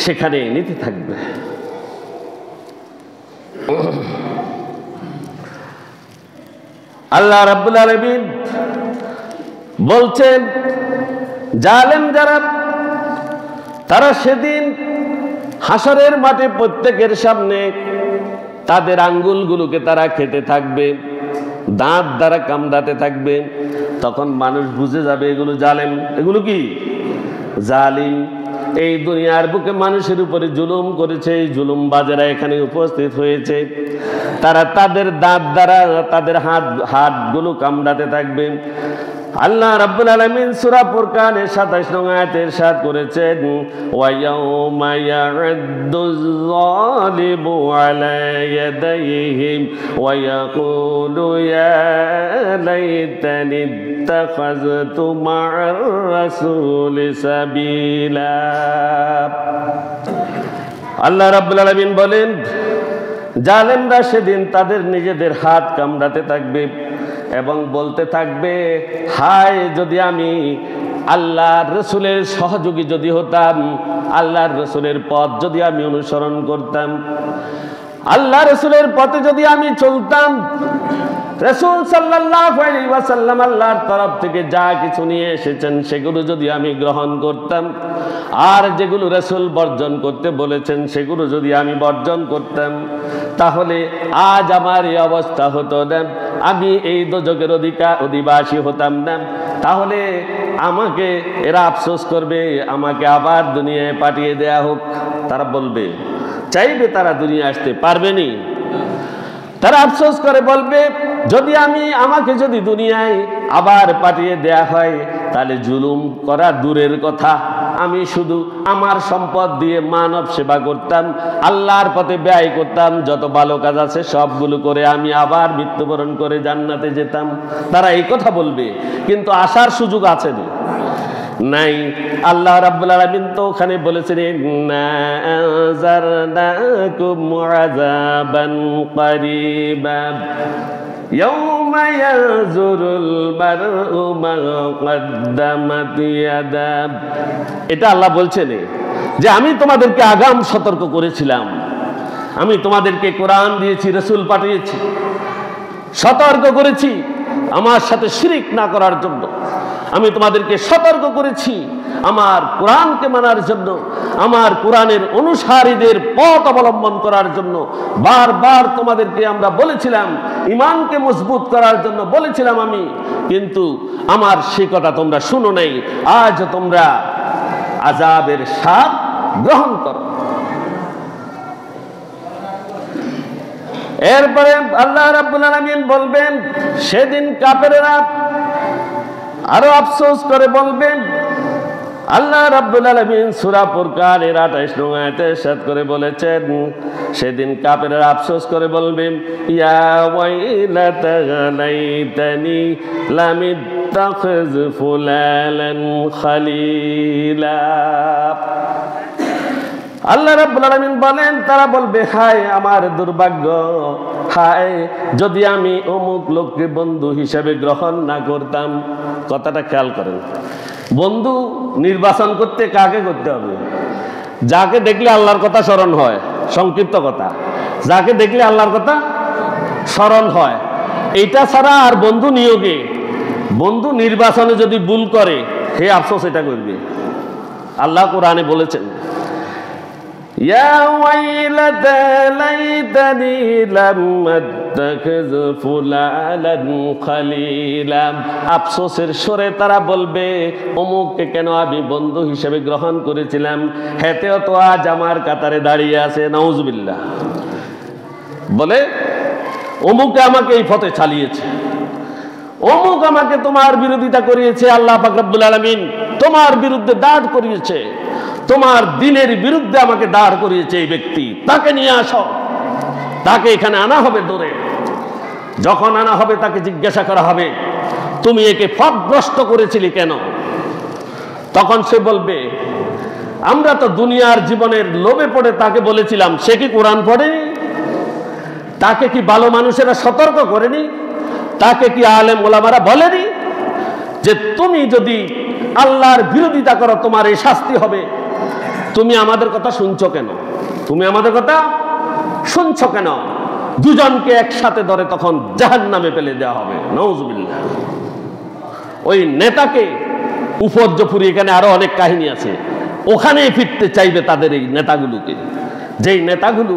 সেখানে নিতে থাকবে। আল্লাহ রাব্বুল আলামিন বলছেন জালেম যারা তারা সেদিন হাসরের মাঠে প্রত্যেকের সামনে তাদের আঙ্গুলগুলোকে তারা খেতে থাকবে, দাঁত দ্বারা কামড়াতে থাকবে। তখন মানুষ বুঝে যাবে এগুলো জালেম, এগুলো কি জালিম। এই দুনিয়ার বুকে মানুষের উপরে জুলুম করেছে, এই জুলুমবাজেরা এখানে উপস্থিত হয়েছে। তারা তাদের দাঁত দ্বারা তাদের হাতগুলো কামড়াতে থাকবে। আল্লাহ রাব্বুল আলামিন সূরা ফুরকানের ২৭ নং আয়াতে ইরশাদ করেছেন ওয়া ইয়াউমা ইয়া'আদ্দুয যালিমু আলা ইয়াদাইহি ওয়া ইয়াকুলু ইয়া লাইতানি ইত্তাখাযতু মা'আর রাসূলি সাবিলা। আল্লাহ রাব্বুল আলামিন বলেন জালেমরা সেদিন তাদের নিজেদের হাত কামড়াতে থাকবে এবং বলতে থাকবে হায় যদি আমি আল্লাহর রাসূলের সহযোগী যদি হতাম, আল্লাহর রাসূলের পথ যদি আমি অনুসরণ করতাম, আল্লাহ রাসূলের পথে যদি আমি চলতাম, রাসূল সাল্লাল্লাহু আলাইহি ওয়াসাল্লাম আল্লাহর তরফ থেকে যা কিছু নিয়ে এসেছেন সেগুলো যদি আমি গ্রহণ করতাম, আর যেগুলো রাসূল বর্জন করতে বলেছেন সেগুলো যদি আমি বর্জন করতাম, তাহলে আজ আমার এই অবস্থা হতো না, আমি এই দোজখের অধিবাসী হতাম না। তাহলে আমাকে এরা আফসোস করবে, আমাকে আবার দুনিয়ায় পাঠিয়ে দেয়া হোক। তারা বলবে, চাইবে তারা দুনিয়া আসতে পারবেনি। তারা আফসোস করে বলবে যদি আমাকে যদি দুনিয়ায় আবার পাঠিয়ে দেয়া হয় তাহলে জুলুম করা দূরের কথা, আমি শুধু আমার সম্পদ দিয়ে মানব সেবা করতাম, আল্লাহর পথে ব্যয় করতাম, যত ভালো কাজ আছে সবগুলো করে আমি আবার মৃত্যুবরণ করে জান্নাতে যেতাম। তারা এই কথা বলবে, কিন্তু আসার সুযোগ আছে না। নাই। আল্লাহ রাব্বুল আলামিন তো ওখানে বলেছেন ইন্না আনজারনাকুম আযাবান করিবা ইয়াউমা ইয়াযুরুল মারউ মা কদ্দামাত ইয়াদাব। এটা আল্লাহ বলছেন যে আমি তোমাদেরকে আগাম সতর্ক করেছিলাম, আমি তোমাদেরকে কোরআন দিয়েছি, রাসূল পাঠিয়েছি, সতর্ক করেছি আমার সাথে শিরিক না করার জন্য, আমি তোমাদেরকে সতর্ক করেছি আমার কোরআনকে মানার জন্য, আমার কোরআনের অনুসারীদের পথ অবলম্বন করার জন্য। বারবার তোমাদেরকে আমরা বলেছিলাম, ঈমানকে মজবুত করার জন্য বলেছিলাম আমি, কিন্তু আমার সে কথা তোমরা শুনো নাই। আজ তোমরা আযাবের স্বাদ গ্রহণ করো। এরপরে আল্লাহ রাব্বুল আলামিন বলবেন, সেদিন কাফেররা আরো আফসোস করে বলবেন, আল্লাহ রাব্বুল আলামিন সূরা ফুরকানের 28 নং আয়াতে ইরশাদ করে বলেছেন, সেদিন কাফেররা আফসোস করে বলবেন, ইয়া ওয়াইলাতা লাইতানি লামিত্তাখিজ ফুলালান খালিলা। আল্লাহ রাব্বুল আলামিন বলেন, তারা বলবে, হায় আমার দুর্ভাগ্য, হায় যদি আমি অমুক লোককে বন্ধু হিসেবে গ্রহণ না করতাম। কথাটা খেয়াল করেন, বন্ধু নির্বাচন করতে কাকে করতে হবে? যাকে দেখলে আল্লাহর কথা স্মরণ হয়, সংক্ষিপ্ত কথা, যাকে দেখলে আল্লাহর কথা স্মরণ হয়, এইটা ছাড়া আর বন্ধু নিয়োগে, বন্ধু নির্বাচনে যদি ভুল করে হে আফসোস এটা করবে। আল্লাহ কোরআনে বলেছেন, ইয়া ওয়াইলাতা লাইতানি লাম আত্তাখিজ ফুলালান খালিলা। আফসোসের সুরে তারা বলবে, অমুককে কেন আমি বন্ধু হিসেবে গ্রহণ করেছিলাম, হেতেও তো আজ আমার কাতারে দাঁড়িয়ে আছে। নাউজুবিল্লাহ। বলে অমুকে আমাকে এই পথে চালিয়েছে, অমুক আমাকে তোমার বিরোধিতা করিয়েছে, আল্লাহ পাক রব্বুল আলামিন তোমার বিরুদ্ধে দাঁড় করিয়েছে, তোমার দ্বীনের বিরুদ্ধে আমাকে দাঁড় করিয়েছে এই ব্যক্তি, তাকে নিয়ে আসো। তাকে এখানে আনা হবে ধরে। যখন আনা হবে তাকে জিজ্ঞাসা করা হবে, তুমি একে পথভ্রষ্ট করেছিলি কেন? তখন সে বলবে, আমরা তো দুনিয়ার জীবনের লোভে পড়ে তাকে বলেছিলাম। সে কি কোরআন পড়েনি? তাকে কি ভালো মানুষেরা সতর্ক করেনি? তাকে কি আলেম ওলামারা বলেনি যে তুমি যদি আল্লাহর বিরোধিতা করো তোমার এই শাস্তি হবে? তুমি আমাদের কথা শুনছো কেন? তুমি আমাদের কথা শুনছো কেন? দুজনকে একসাথে ধরে তখন জাহান্নামে ফেলে দেওয়া হবে। নাউজুবিল্লাহ। ওই নেতাকে উপর্যপুরি, এখানে আরো অনেক কাহিনী আছে, ওখানেই ফিরতে চাইবে তাদের এই নেতাগুলোকে, যেই নেতাগুলো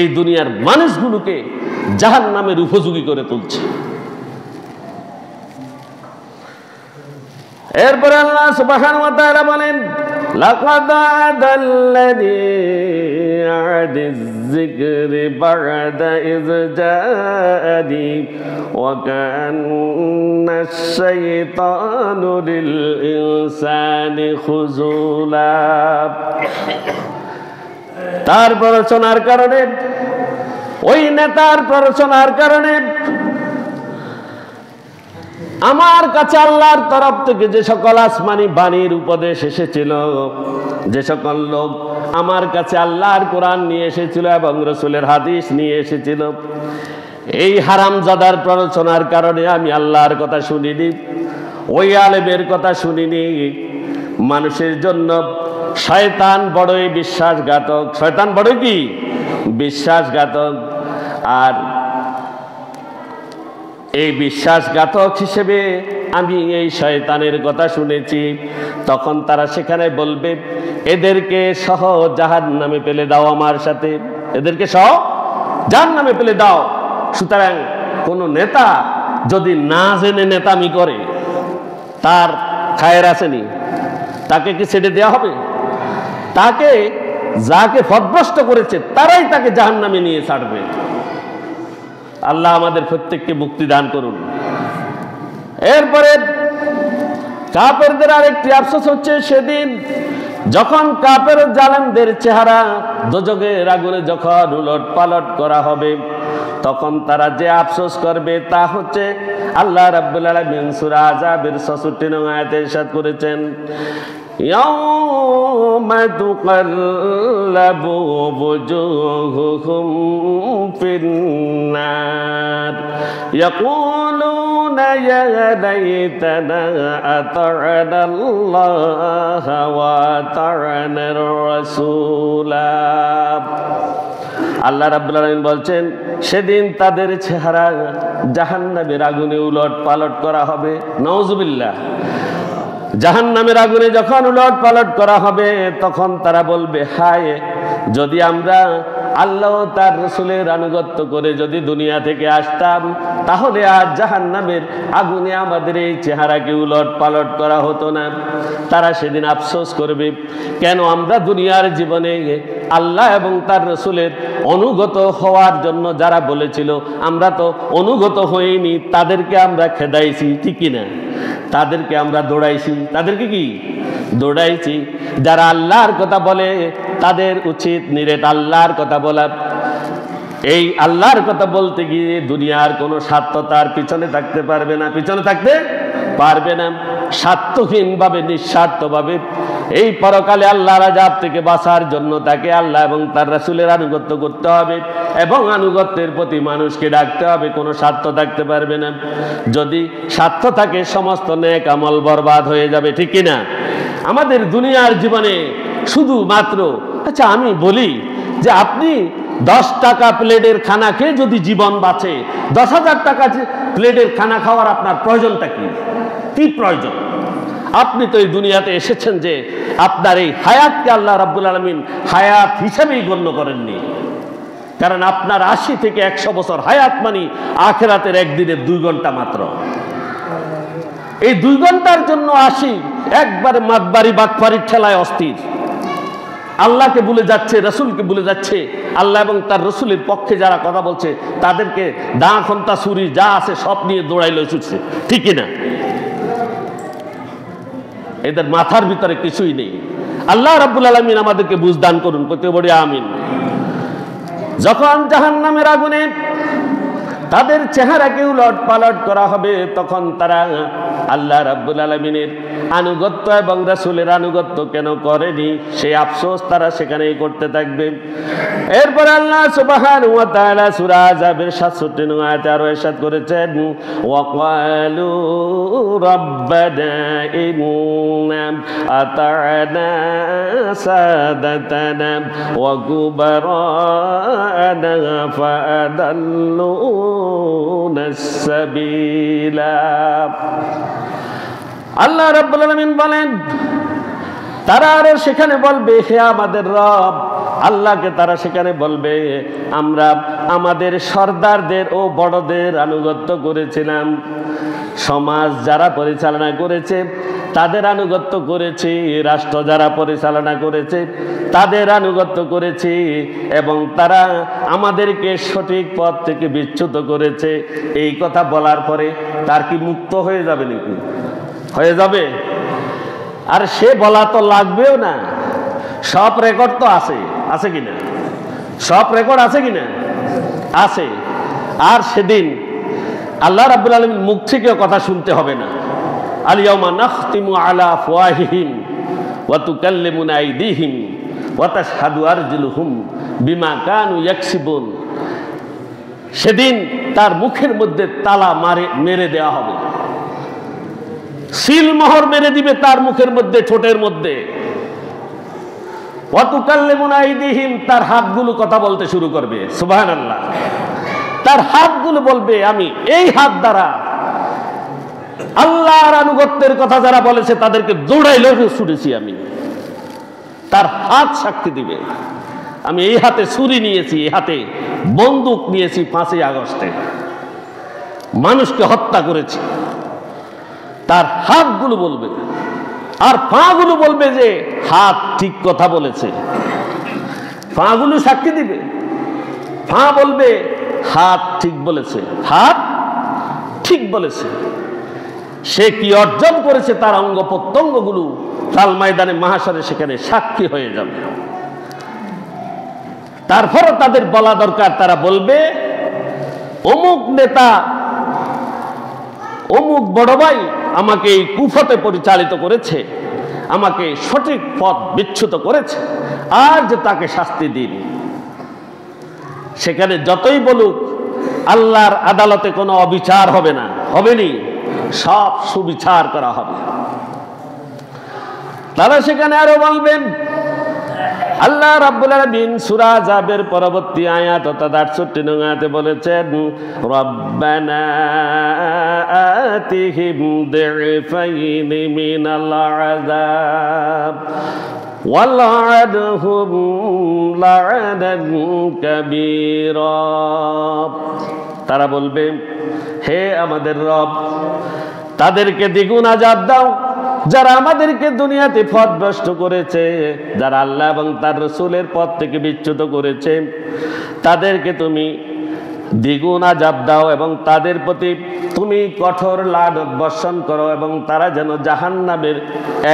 এই দুনিয়ার মানুষগুলোকে জাহান্নামের উপযোগী করে তুলছে। এরপরে আল্লাহ সুবহানাহু ওয়া তাআলা বলেন, লাকাদ আদাল্লাযী আদিয যিকরি বা'দা ইয জাআনি ওয়া কান্নাশ শাইতানু লিল ইনসানি খুযুলা। তার প্ররোচনার কারণে, ওই নেতার প্ররোচনার কারণে আমার কাছে আল্লাহর তরফ থেকে যে সকল আসমানি বাণীর উপদেশ এসেছিল, যে সকল লোক আমার কাছে আল্লাহর কোরআন নিয়ে এসেছিল এবং রাসূলের হাদিস নিয়ে এসেছিল, এই হারামজাদার প্ররোচনার কারণে আমি আল্লাহর কথা শুনিনি, ওই আলেমের কথা শুনিনি। মানুষের জন্য শয়তান বড়ই বিশ্বাসঘাতক। শয়তান বড় কি? বিশ্বাসঘাতক। আর এই বিশ্বাসঘাতক হিসেবে আমি এই শয়তানের কথা শুনেছি। তখন তারা সেখানে বলবে, এদেরকে সহ জাহান্নামে ফেলে দাও আমার সাথে, এদেরকে সহ জাহান্নামে ফেলে দাও। সুতরাং কোন নেতা যদি না জেনে নেতামি করে, তার খায়ের আসেনি? তাকে কি ছেড়ে দেওয়া হবে? তাকে যাকে পথভ্রষ্ট করেছে তারাই তাকে জাহান্নামে নিয়ে ছাড়বে। আল্লাহ আমাদের প্রত্যেককে মুক্তি দান করুন। এরপরে কাফেরদের আরেকটি আফসোস হচ্ছে, সেদিন যখন কাফের জালেমদের চেহারা দোজখের আগুনে যখন উলট পালট করা হবে, তখন তারা যে আফসোস করবে তা হচ্ছে আল্লাহ রাব্বুল আলামিন সূরা আযাবের 66 নং আয়াতে ইরশাদ করেছেন, ইয়াউমা তুকাল্লাবু বুজুহুহুম ফিন্নার ইয়াকুলুনা ইয়া লাইতানা আতা'না আল্লাহা ওয়া আতা'নার রাসূলা। আল্লাহ রাব্বুল আলামিন বলছেন, সেদিন তাদের চেহারা জাহান্নামের আগুনে উলট পালট করা হবে। নাউজুবিল্লাহ। জাহান্নামের আগুনে যখন উলট পালট করা হবে তখন তারা বলবে, হায় যদি আমরা আল্লাহ তার রাসূলের আনুগত্য করে যদি দুনিয়া থেকে আসতাম তাহলে আজ জাহান্নামের আগুনে আমাদের এই চেহারাকে উলট পালট করা হতো না। তারা সেদিন আফসোস করবে, কেন আমরা দুনিয়ার জীবনে আল্লাহ এবং তার রাসূলের অনুগত হওয়ার জন্য যারা বলেছিল আমরা তো অনুগত হইনি, তাদেরকে আমরা খেদাইছি, ঠিক কি না? তাদেরকে আমরা দৌড়াইছি, তাদেরকে কি দৌড়াইছি। যারা আল্লাহর কথা বলে তাদের উচিত নিরেট আল্লাহর কথা বলা। এই আল্লাহর কথা বলতে গিয়ে দুনিয়ার কোনো স্বার্থ তার পিছনে থাকতে পারবে না, পিছনে থাকতে পারবে না। স্বার্থহীনভাবে নিঃস্বার্থভাবে এই পরকালে আল্লাহর আযাব থেকে বাঁচার জন্য তাকে আল্লাহ এবং তার রাসূলের আনুগত্য করতে হবে এবং আনুগত্যের প্রতি মানুষকে ডাকতে হবে, কোনো স্বার্থ থাকতে পারবে না। যদি স্বার্থ থাকে সমস্ত নেক আমল বরবাদ হয়ে যাবে, ঠিক কি না? আমাদের দুনিয়ার জীবনে শুধুমাত্র, আচ্ছা আমি বলি যে আপনি 10 টাকা প্লেটের খানা খেয়ে যদি জীবন বাঁচে, 10,000 টাকা প্লেটের খানা খাওয়ার আপনার প্রয়োজনটা কি? কি প্রয়োজন? আপনি তো এই দুনিয়াতে এসেছেন যে আপনার এই হায়াতকে আল্লাহ রাব্বুল আলামিন হায়াত হিসেবেই গণ্য করেননি। কারণ আপনার 80 থেকে 100 বছর হায়াত মানে আখিরাতের একদিনের 2 ঘন্টা মাত্র। এই 2 ঘন্টার জন্য 80 একবারে মাতবাড়ি বাটপাড়ির ঠেলায় অস্থির, আল্লাহকে ভুলে যাচ্ছে, রাসূলকে ভুলে যাচ্ছে। আল্লাহ এবং তার রাসূলের পক্ষে যারা কথা বলছে তাদেরকে দা খন্তা ছুরি যা আছে সব নিয়ে দৌড়াইলে ছুটছে, ঠিক কি না? এদের মাথার ভিতরে কিছুই নেই। আল্লাহ রাব্বুল আলামিন আমাদেরকে বুঝদান করুন, কইতে বলি আমিন। যখন জাহান্নামের আগুনে তাদের চেহারাকে উলট পালট করা হবে তখন তারা আল্লাহ রাব্বুল আলামিনের আনুগত্য এবং রাসূলের আনুগত্য কেন করেনি সেই আফসোস তারা সেখানেই করতে থাকবে। এরপর আল্লাহ সুবহানাহু ওয়া তাআলা সূরা আযাবের 67 নং আয়াতে আরো ইরশাদ করেছেন, ওয়া ক্বালু রাব্বানা ইন্না আতা'না সাদাতানা ওয়া কুবারানা ফাআদাল্লুনা সাবিলা। আল্লাহ রাব্বুল আলামিন বলেন, তারা আরো সেখানে বলবে, হে আমাদের রব, আল্লাহকে তারা সেখানে বলবে, আমরা আমাদের সর্দারদের ও বড়দের আনুগত্য করেছিলাম, সমাজ যারা পরিচালনা করেছে তাদের আনুগত্য করেছি, রাষ্ট্র যারা পরিচালনা করেছে তাদের আনুগত্য করেছি, এবং তারা আমাদেরকে সঠিক পথ থেকে বিচ্যুত করেছে। এই কথা বলার পরে তার কি মুক্ত হয়ে যাবে নাকি? হয়ে যাবে? আর সে বলা তো লাগবেও না, সব রেকর্ড তো আছে, আছে কিনা? সব রেকর্ড আছে কিনা? আছে। আর সেদিন আল্লাহ রাব্বুল আলামিন মুখ থেকে কথা শুনতে হবে না। আল ইয়াউমা নাখতিমু আলা আফওয়াহিহিম ওয়া তুকাল্লিমুনা আইদিহিম ওয়া তাশহাদু আরজুলুহুম বিমা কানু ইয়াকসিবুন। সেদিন তার মুখের মধ্যে তালা মেরে দেওয়া হবে, সিল মোহর মেরে দিবে তার মুখের মধ্যে, ঠোঁটের মধ্যে। ওয়া তুকাল্লিমুনা আইদিহিম, তার হাতগুলো কথা বলতে শুরু করবে। সুবহানাল্লাহ। তার হাতগুলো বলবে, আমি এই হাত দ্বারা আল্লাহর আনুগত্যের কথা যারা বলেছে তাদেরকে দৌড়াইলে ছুটেছি আমি। তার হাত সাক্ষী দিবে, আমি এই হাতে ছুরি নিয়েছি, এই হাতে বন্দুক নিয়েছি, 5ই আগস্টে মানুষকে হত্যা করেছি। তার হাতগুলো বলবে, আর পাগুলো বলবে যে হাত ঠিক কথা বলেছে। পাগুলো সাক্ষী দিবে, পা বলবে হাত ঠিক বলেছে, হাত ঠিক বলেছে। সে কি অর্জন করেছে তার অঙ্গ প্রত্যঙ্গগুলো কাল ময়দানে মাহশারে সেখানে সাক্ষী হয়ে যাবে। তারপরে তাদের বলা দরকার, তারা বলবে অমুক নেতা অমুক বড় ভাই আমাকে এই কুফতে পরিচালিত করেছে, আমাকে সঠিক পথ বিচ্যুত করেছে, আর যে তাকে শাস্তি দিন। সেখানে যতই বলুক আল্লাহর আদালতে কোনো অবিচার হবে না, হবেনি, সব সুবিচার করা হবে। তারা সেখানে আরো বলবেন, আল্লাহ রাব্বুল আলামিন সূরা আযাবের পরবর্তী আয়াত অর্থাৎ ৬৮ নং আয়াতে বলেছেন, রব্বানা আতিহিম দিফাইন মিনাল আযাব ওয়ালআনহুম লা'নান কাবীরা। তারা বলবে, হে আমাদের রব, তাদেরকে দ্বিগুণ আযাব দাও যারা আমাদেরকে দুনিয়াতে পথভ্রষ্ট করেছে, যারা আল্লাহ এবং তার রাসূলের পথ থেকে বিচ্যুত করেছে, তাদেরকে তুমি দ্বিগুণ আযাব দাও এবং তাদের প্রতি তুমি কঠোর লানত বর্ষণ করো এবং তারা যেন জাহান্নামের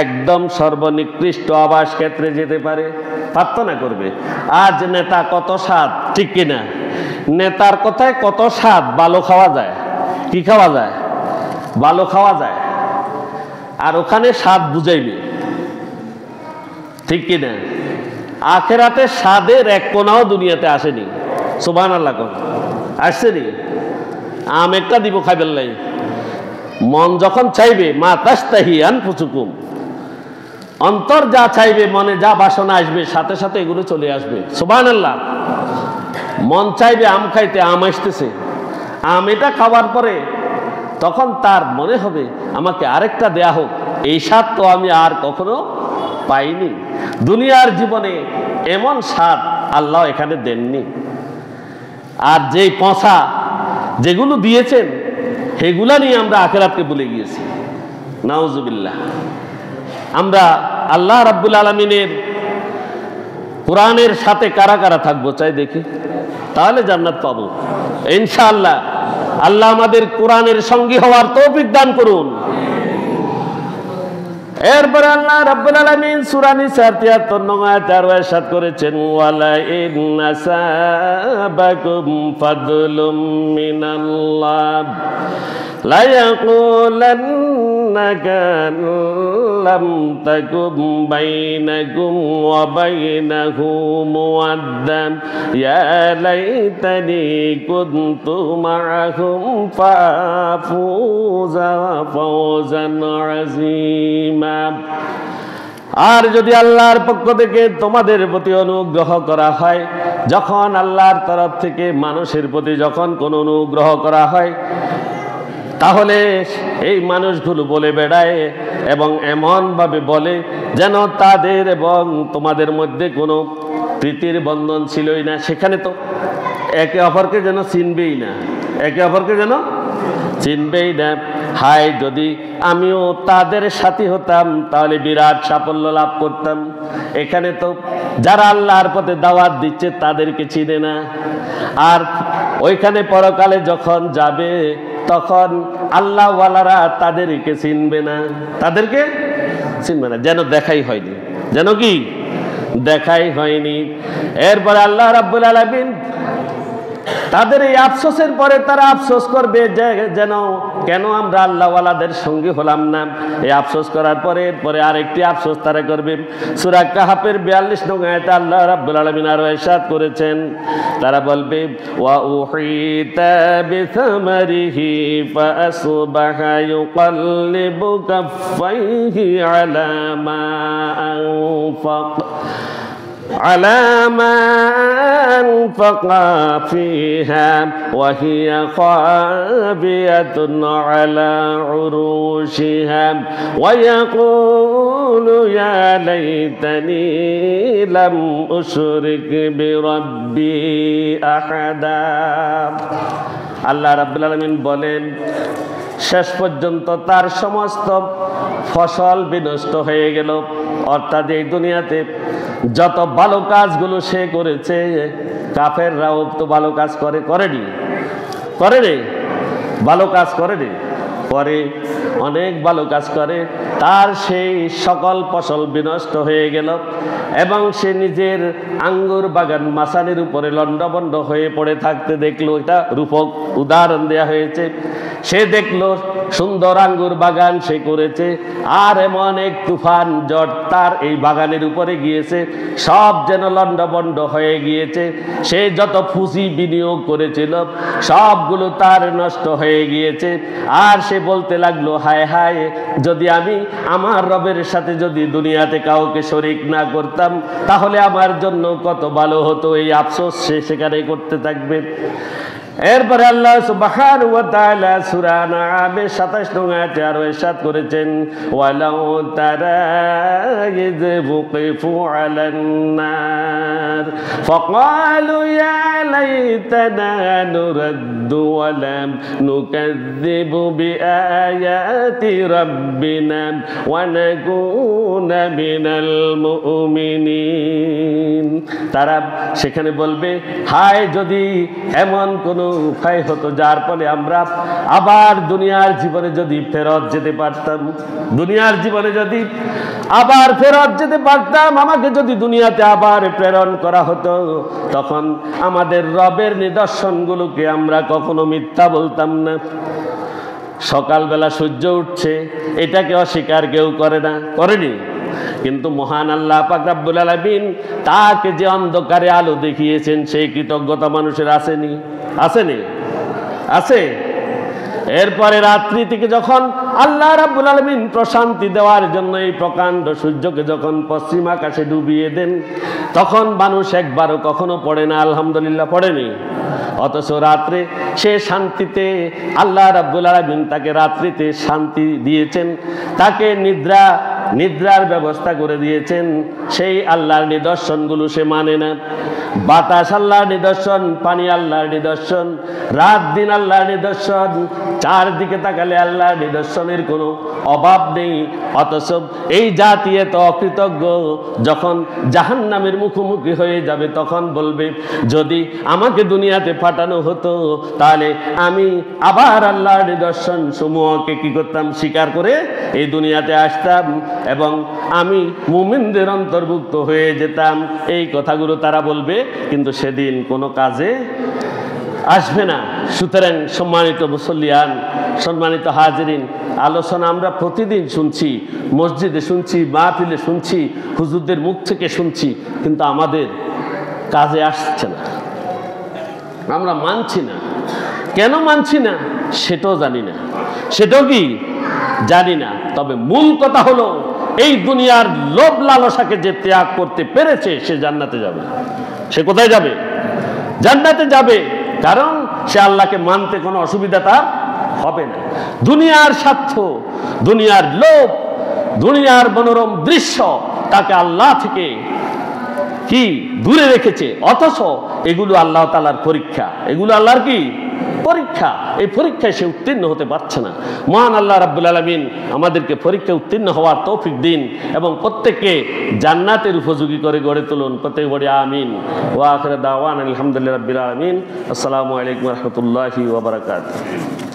একদম সর্বনিকৃষ্ট আবাস ক্ষেত্রে যেতে পারে। প্রার্থনা করবে। আজ নেতা কত স্বাদ, ঠিক কিনা? নেতার কথায় কত স্বাদ, ভালো খাওয়া যায়। কি খাওয়া যায়? ভালো খাওয়া যায়। আর ওখানে স্বাদ বুঝাইবে, ঠিক কিনা? আখেরাতে স্বাদের এক কোনাও দুনিয়াতে আসেনি। সুবহানাল্লাহ, আসছেনি? আম একটা দিব খাইবেন লাই, মন যখন চাইবে, মা তাস্তাহি আনফুসুকুম, অন্তর যা চাইবে, মনে যা বাসনা আসবে, সাথে সাথে এগুলো চলে আসবে। সুবহানাল্লাহ। মন চাইবে আম খাইতে, আম আসতেছে। আম এটা খাওয়ার পরে তখন তার মনে হবে আমাকে আরেকটা দেয়া হোক, এই স্বাদ তো আমি আর কখনো পাইনি। দুনিয়ার জীবনে এমন স্বাদ আল্লাহ এখানে দেননি। আর যেই পচা যেগুলো দিয়েছেন সেগুলা নিয়ে আমরা আখিরাতকে ভুলে গিয়েছি। নাউজুবিল্লাহ। আমরা আল্লাহ রাব্বুল আলামিনের কোরআনের সাথে কারা কারা থাকবো চাই দেখি, তাহলে জান্নাত পাবো ইনশাআল্লাহ। আল্লাহ আমাদের কোরআনের সঙ্গী হওয়ার তৌফিক দান করুন। এরপরে আল্লাহ রাব্বুল আলামিন সূরা নিসার ৭৩ নং আয়াতে আরো ইরশাদ করেছেন, ওয়ালা ইন আসাবাকুম ফাদলুম মিনাল্লাহ লা ইয়াকুলান্না কাল্লাম তাকুম বাইনাকুম ওয়া বাইনাহু মুওয়াদ্দাম ইয়া লাইতানি কুনতু মাআহুম ফাফুজা ফাওজান আযীমা। আর যদি আল্লাহর পক্ষ থেকে তোমাদের প্রতি অনুগ্রহ করা হয়, যখন আল্লাহর তরফ থেকে মানুষের প্রতি যখন কোনো অনুগ্রহ করা হয়, তাহলে এই মানুষগুলো বলে বেড়ায় এবং এমনভাবে বলে যেন তাদের এবং তোমাদের মধ্যে কোনো প্রীতির বন্ধন ছিলই না। সেখানে তো একে অপরকে যেন চিনবেই না, একে অপরকে যেন চিনবেই না। হায় যদি আমিও তাদের সাথী হতাম তাহলে বিরাট সাফল্য লাভ করতাম। এখানে তো যারা আল্লাহর পথে দাওয়াত দিচ্ছে তাদেরকে চিনে না, আর ওইখানে পরকালে যখন যাবে তখন আল্লাহওয়ালারা তাদেরকে চিনবে না, তাদেরকে চিনবে না, যেন দেখাই হয়নি, যেন কি দেখাই হয়নি। এরপরে আল্লাহ রাব্বুল আলামিন তাদের এই আফসোসের পরে তারা আফসোস করবে যে যেন কেন আমরা আল্লাহওয়ালাদের সঙ্গী হলাম না। এই আফসোস করার পরে এরপরে আরেকটি আফসোস তারা করবে। সূরা কাহাফের ৪২ নং আয়াতে আল্লাহ রাব্বুল আলামিন আরো ইরশাদ করেছেন, তারা বলবে ওয়া উহিতা বিসামারিহি ফাসবাহা ইউকাল্লিবু কাফাইহি আলা মা আনফাক على ما أنفق فيها وهي خاوية على عروشها ويقول يا ليتني لم أشرك بربي أحدا। আল্লাহ রাব্বুল আলামিন বলেন, শেষ পর্যন্ত তার সমস্ত ফসল বিনষ্ট হয়ে গেল। অর্থাৎ এই দুনিয়াতে যত ভালো কাজগুলো সে করেছে, কাফেররাও তো ভালো কাজ করেনি, করে রে, ভালো কাজ করেনি, করে অনেক ভালো কাজ করে, তার সেই সকল ফসল বিনষ্ট হয়ে গেল। এবং সে নিজের আঙ্গুর বাগান মাসানের উপরে লণ্ডভণ্ড হয়ে পড়ে থাকতে দেখলো। এটা রূপক উদাহরণ দেয়া হয়েছে। সে দেখলো সুন্দর আঙ্গুর বাগান সে করেছে, আর এমন এক তুফান ঝড় তার এই বাগানের উপরে গিয়েছে, সব যেন লণ্ডভণ্ড হয়ে গিয়েছে। সে যত পুঁজি বিনিয়োগ করেছিল সবগুলো তার নষ্ট হয়ে গিয়েছে। আর সে বলতে লাগলো, হায় হায়, যদি আমি আমার রবের সাথে যদি দুনিয়াতে কাউকে শরীক না করতাম তাহলে আমার জন্য কত ভালো হতো। এই আফসোস সে সেখানে করতে থাকবে। এরপরে আল্লাহ সুবহানাহু ওয়া তাআলা সূরা আনআমের ২৭ নং আয়াতে আরো ইরশাদ করেছেন, ওয়ালাউ তারা ইয বুকিফু আলান নার ফাকালু ইয়া লাইতানা নুরাদ্দু ওয়া লাম নুকাযযিবু বিআয়াতি রাব্বিনা ওয়া নাকুনা মিনাল মুমিনিন। তারা সেখানে বলবে, হায় যদি এমন কোন উপায় হতো যার ফলে আমরা আবার দুনিয়ার জীবনে যদি ফেরত যেতে পারতাম, দুনিয়ার জীবনে যদি আবার ফেরত যেতে পারতাম, আমাকে যদি দুনিয়াতে আবার প্রেরণ করা হতো, তখন আমাদের রবের নিদর্শনগুলোকে আমরা কখনো মিথ্যা বলতাম না। সকালবেলা সূর্য উঠছে, এটাকে অস্বীকার কেউ করে না, করেনি। কিন্তু মহান আল্লাহ পাক রব্বুল আলামিন তাকে যে অন্ধকারে আলো দেখিয়েছেন, সেই কৃতজ্ঞতা মানুষের আসেনি? আসেনি? আছে। এরপরে রাত্রি থেকে যখন আল্লাহ রাব্বুল আলামিন প্রশান্তি দেওয়ার জন্য এই প্রকাণ্ড সূর্যকে যখন পশ্চিম আকাশে ডুবিয়ে দেন, তখন মানুষ একবারও কখনো পড়ে না আলহামদুলিল্লাহ, পড়েনি। অথচ রাত্রে সে শান্তিতে, আল্লাহ রাব্বুল আলামিন তাকে রাত্রিতে শান্তি দিয়েছেন, তাকে নিদ্রার ব্যবস্থা করে দিয়েছেন। সেই আল্লাহর নিদর্শনগুলো সে মানে না। বাতাস আল্লাহর নিদর্শন, পানি আল্লাহর নিদর্শন, রাত দিন আল্লাহর নিদর্শন, চারদিকে তাকালে আল্লাহর নিদর্শনের কোনো অভাব নেই। অথচ এই জাতি এত অকৃতজ্ঞ, যখন জাহান্নামের মুখোমুখি হয়ে যাবে তখন বলবে, যদি আমাকে দুনিয়াতে পাঠানো হতো তাহলে আমি আবার আল্লাহর নিদর্শন সমূহকে কি করতাম, স্বীকার করে এই দুনিয়াতে আসতাম এবং আমি মুমিনদের অন্তর্ভুক্ত হয়ে যেতাম। এই কথাগুলো তারা বলবে, কিন্তু সেদিন কোনো কাজে আসবে না। সুতরাং সম্মানিত মুসল্লিয়ান, সম্মানিত হাজিরিন, আলোচনা আমরা প্রতিদিন শুনছি, মসজিদে শুনছি, মাহফিলে শুনছি, হুজুরদের মুখ থেকে শুনছি, কিন্তু আমাদের কাজে আসছে না। আমরা মানছি না। কেন মানছি না সেটাও জানি না, সেটাও কি জানি না। তবে মূল কথা হলো, এই দুনিয়ার লোভ লালসাকে যে ত্যাগ করতে পেরেছে সে জান্নাতে যাবে। সে কোথায় যাবে? জান্নাতে যাবে। কারণ সে আল্লাহকে মানতে কোনো অসুবিধা তার হবে না। দুনিয়ার স্বার্থ, দুনিয়ার লোভ, দুনিয়ার মনোরম দৃশ্য তাকে আল্লাহ থেকে কি দূরে রেখেছে। অথচ এগুলো আল্লাহ তাআলার পরীক্ষা, এগুলো আল্লাহর কি পরীক্ষা। এই পরীক্ষায় সে উত্তীর্ণ হতে পারছে না। মহান আল্লাহ রাব্বুল আলামিন আমাদেরকে পরীক্ষায় উত্তীর্ণ হওয়ার তৌফিক দিন এবং প্রত্যেককে জান্নাতের উপযোগী করে গড়ে তুলুন। প্রত্যেক বড়ি আমিন। ওয়া আখিরু দাওয়ানা আলহামদুলিল্লাহি রাব্বিল আলামিন। আসসালামু আলাইকুম ওয়া রাহমাতুল্লাহি ওয়া বারাকাতুহু।